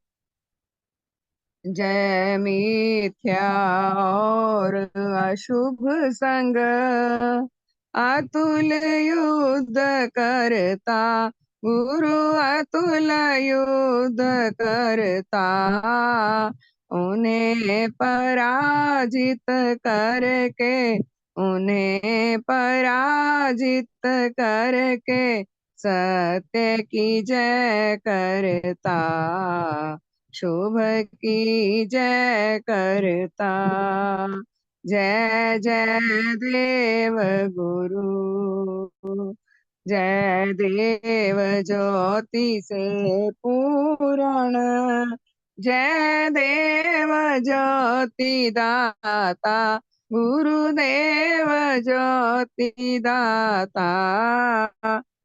जय मिथ्या और अशुभ संग, अतुल युद्ध करता, गुरु अतुल युद्ध करता, उन्हें पराजित करके, उन्हें पराजित करके, सत्य की जय करता, शुभ की जय करता, जय जय देव गुरु, जय देव ज्योति से पूर्ण, जय देव ज्योति दाता, गुरुदेव ज्योति दाता,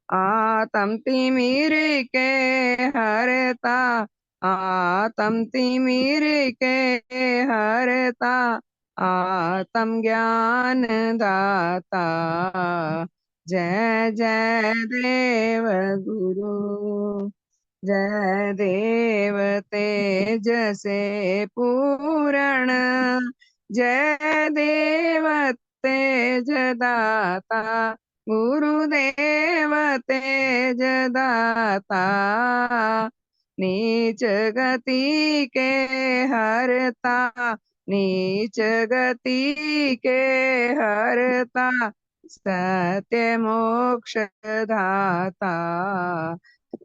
आत्म तिमिर के हरता, आत्म तिमिर के हरता, आत्म ज्ञान दाता, जय जय देव गुरु, जय देव तेज से पूर्ण, जय देव तेज दाता, गुरुदेव तेज दाता, नीच गति के हरता, नीच गति के हरता, सत्य मोक्ष दाता,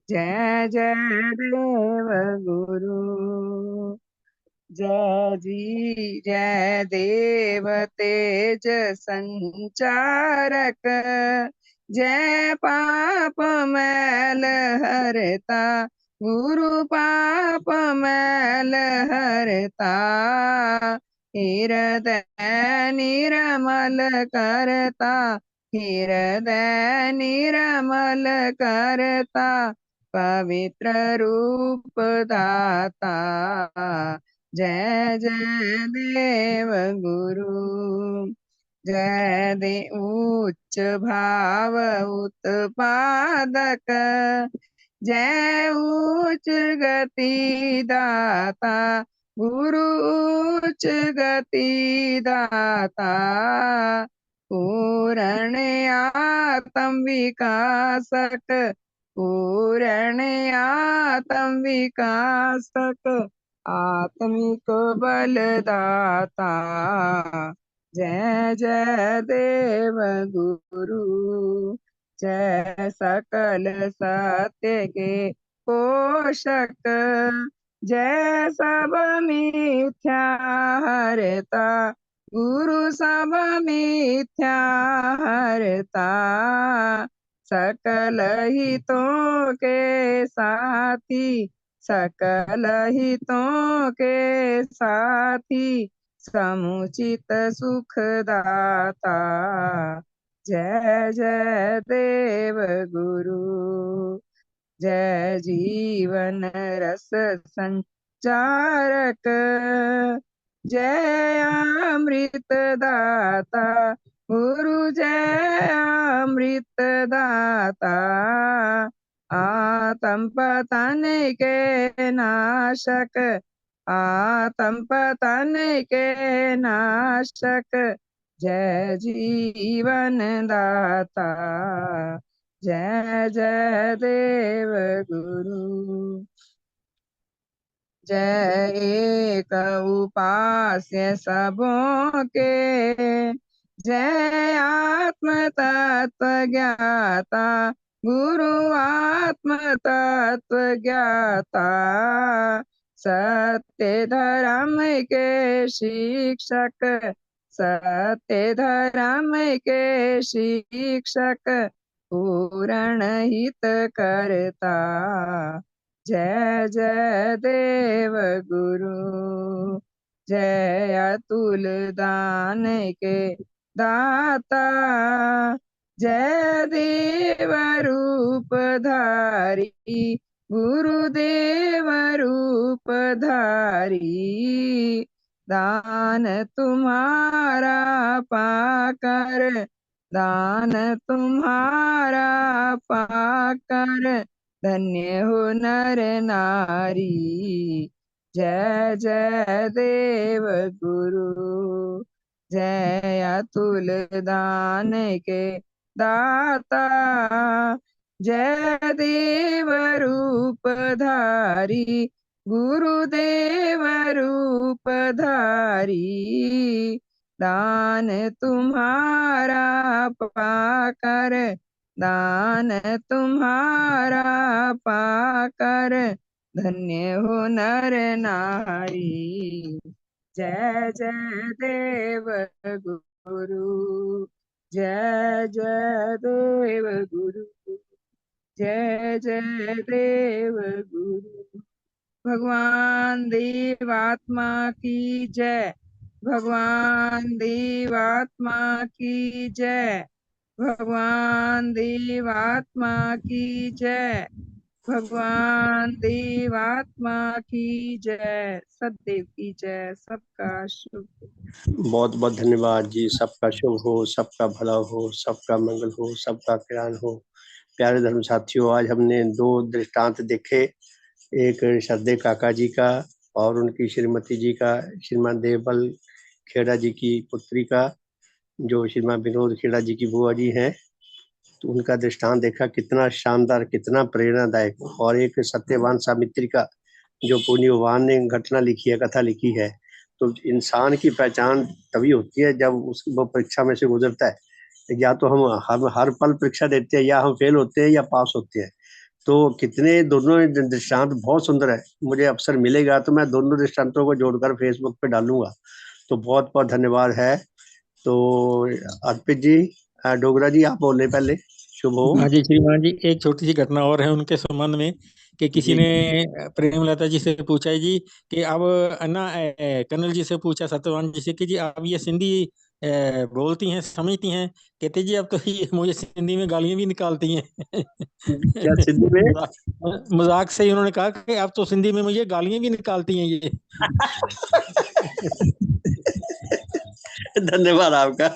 जय जय देव गुरु, जय जी जय देव तेज संचारक, जय पाप मैल हरता, गुरु पाप मैल हरता, हृदय निर्मल करता, हृदय निर्मल करता, पवित्र रूप दाता, जय जय देव गुरु, जय दे उच्च भाव उत्पादक, जय उच्च गति दाता, गुरु उच्च गति दाता, पूर्ण आत्म विकासक, पूर्ण आत्म विकासक, आत्मिक बलदाता, जय जय देव गुरु, जय सकल सत्य के पोषक, जय सब मिथ्या हरता, गुरु सब मिथ्या हरता, सकल हितों के साथी, सकल हितों के साथी, समुचित सुख दाता, जय जय देव गुरु, जय जीवन रस संचारक, जय अमृत दाता, गुरु जय अमृत दाता, आत्म पतन के नाशक, आत्म पतन के नाशक, जय जीवन दाता, जय जय देव गुरु, जय एक उपास्य सबों के, जय आत्म तत्व ज्ञाता, गुरु आत्म तत्व ज्ञाता, सत्य धर्म के शिक्षक, सत्य धर्म के शिक्षक, पूर्ण हित करता, जय जय देव गुरु, जय अतुल दान के दाता, जय देव रूप धारी, गुरुदेव रूप धारी, दान तुम्हारा पाकर, दान तुम्हारा पाकर, धन्य हो नर नारी, जय जय देव गुरु, जय अतुल दान के दाता, जय देव रूप धारी, गुरुदेव रूप धारी, दान तुम्हारा पाकर, दान तुम्हारा पाकर, धन्य हो नर नारी, जय जय देव गुरु, जय जय देव गुरु, जय जय देव गुरु, भगवान देवात्मा की जय, भगवान देवात्मा की जय, भगवान देवात्मा की जय, भगवान देवात्मा की जय, सतदेव की जय, सबका शुभ। बहुत बहुत धन्यवाद जी। सबका शुभ हो, सबका भला हो, सबका मंगल हो, सबका कल्याण हो। प्यारे धर्म साथियों, आज हमने 2 दृष्टांत देखे, एक श्रद्धेय काका जी का और उनकी श्रीमती जी का, श्रीमान देवबल खेड़ा जी की पुत्री का, जो श्रीमान विनोद खेड़ा जी की बुआ जी हैं। तो उनका दृष्टांत देखा, कितना शानदार, कितना प्रेरणादायक। और एक सत्यवान सावित्री का, जो पुण्यवान ने घटना लिखी है, कथा लिखी है। तो इंसान की पहचान तभी होती है जब वो परीक्षा में से गुजरता है। या तो हम हर पल परीक्षा देते हैं, या हम फेल होते हैं या पास होते हैं। तो कितने दोनों दृष्टांत बहुत सुंदर है। मुझे अवसर मिलेगा तो मैं दोनों दृष्टांतों को जोड़कर फेसबुक पे डालूंगा। तो बहुत बहुत धन्यवाद है। तो अर्पित जी, डोगरा जी, आप बोले पहले। शुभ हो। हाँ जी श्रीमान जी, एक छोटी सी घटना और है उनके संबंध में कि किसी जी ने प्रेमलता जी से पूछा है जी कि अब अन्ना कर्नल जी से पूछा सत्यवान जी से कि जी आप ये सिंधी बोलती हैं समझती हैं। कहते जी अब तो ये मुझे सिंधी में गालियां भी निकालती हैं। क्या सिंधी में? मजाक से ही उन्होंने कहा कि अब तो सिंधी में मुझे गालियां भी निकालती हैं ये। धन्यवाद आपका।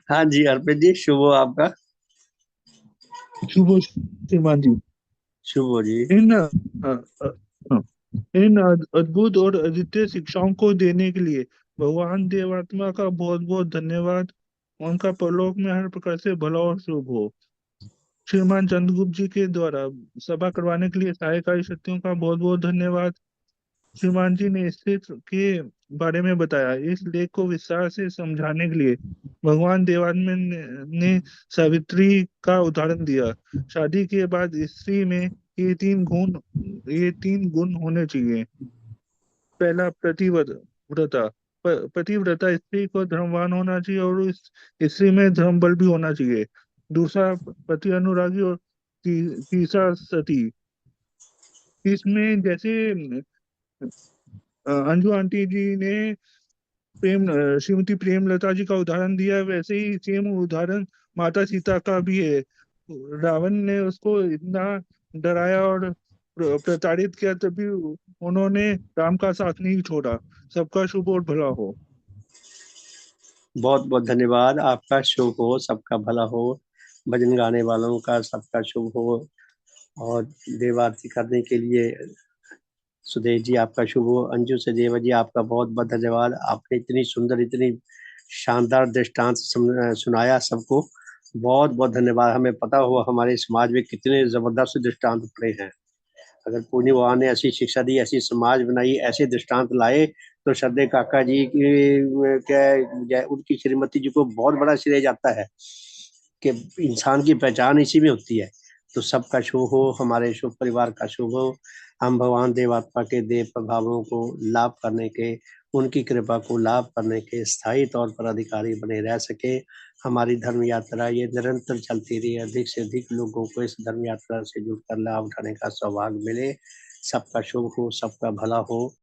हाँ जी अर्पित जी, शुभ हो आपका। शुभ हो श्रीमान जी। शुभ हो जी। इन अ, अ, अ, इन अद्भुत और अद्वितीय शिक्षाओं को देने के लिए भगवान देवात्मा का बहुत बहुत धन्यवाद। उनका परलोक में हर प्रकार से भला और शुभ हो। श्रीमान चंद्रगुप्त जी के द्वारा सभा करवाने के लिए सहायकारी शक्तियों का बहुत बहुत धन्यवाद। श्रीमान जी ने स्थिति के बारे में बताया। इस लेख को विस्तार से समझाने के लिए भगवान देवात्मा ने सावित्री का उदाहरण दिया। शादी के बाद स्त्री में ये तीन गुण होने चाहिए। पहला पतिव्रता। पतिव्रता स्त्री को धर्मवान होना चाहिए और उस स्त्री में धर्म बल भी होना चाहिए। दूसरा पति अनुरागी और तीसरा सती। इसमें जैसे अंजू आंटी जी ने श्रीमती प्रेमलता जी का उदाहरण दिया, वैसे ही सेम उदाहरण माता सीता का भी है। रावण ने उसको इतना डराया और प्रताड़ित किया, तभी उन्होंने राम का साथ नहीं छोड़ा। सबका शुभ और भला हो। बहुत बहुत धन्यवाद आपका। शुभ हो, सबका भला हो। भजन गाने वालों का सबका शुभ हो। और देव आरती करने के लिए सुदेश जी आपका शुभ हो। अंजू सदेवा जी आपका बहुत बहुत धन्यवाद। आपने इतनी सुंदर इतनी शानदार दृष्टांत सुनाया सबको। बहुत बहुत धन्यवाद। हमें पता हुआ हमारे समाज में कितने जबरदस्त दृष्टांत पड़े हैं। अगर पूर्णी भगवान ने ऐसी शिक्षा दी, ऐसी समाज बनाई, ऐसे दृष्टांत लाए, तो श्रद्धेय काका जी की क्या उनकी श्रीमती जी को बहुत बड़ा श्रेय जाता है कि इंसान की पहचान इसी में होती है। तो सबका शुभ हो, हमारे शुभ परिवार का शुभ हो। हम भगवान देवात्मा के देव प्रभावों को लाभ करने के, उनकी कृपा को लाभ करने के स्थायी तौर पर अधिकारी बने रह सके। हमारी धर्म यात्रा ये निरंतर चलती रही, अधिक से अधिक लोगों को इस धर्म यात्रा से जुड़कर लाभ उठाने का सौभाग्य मिले। सबका शुभ हो, सबका भला हो।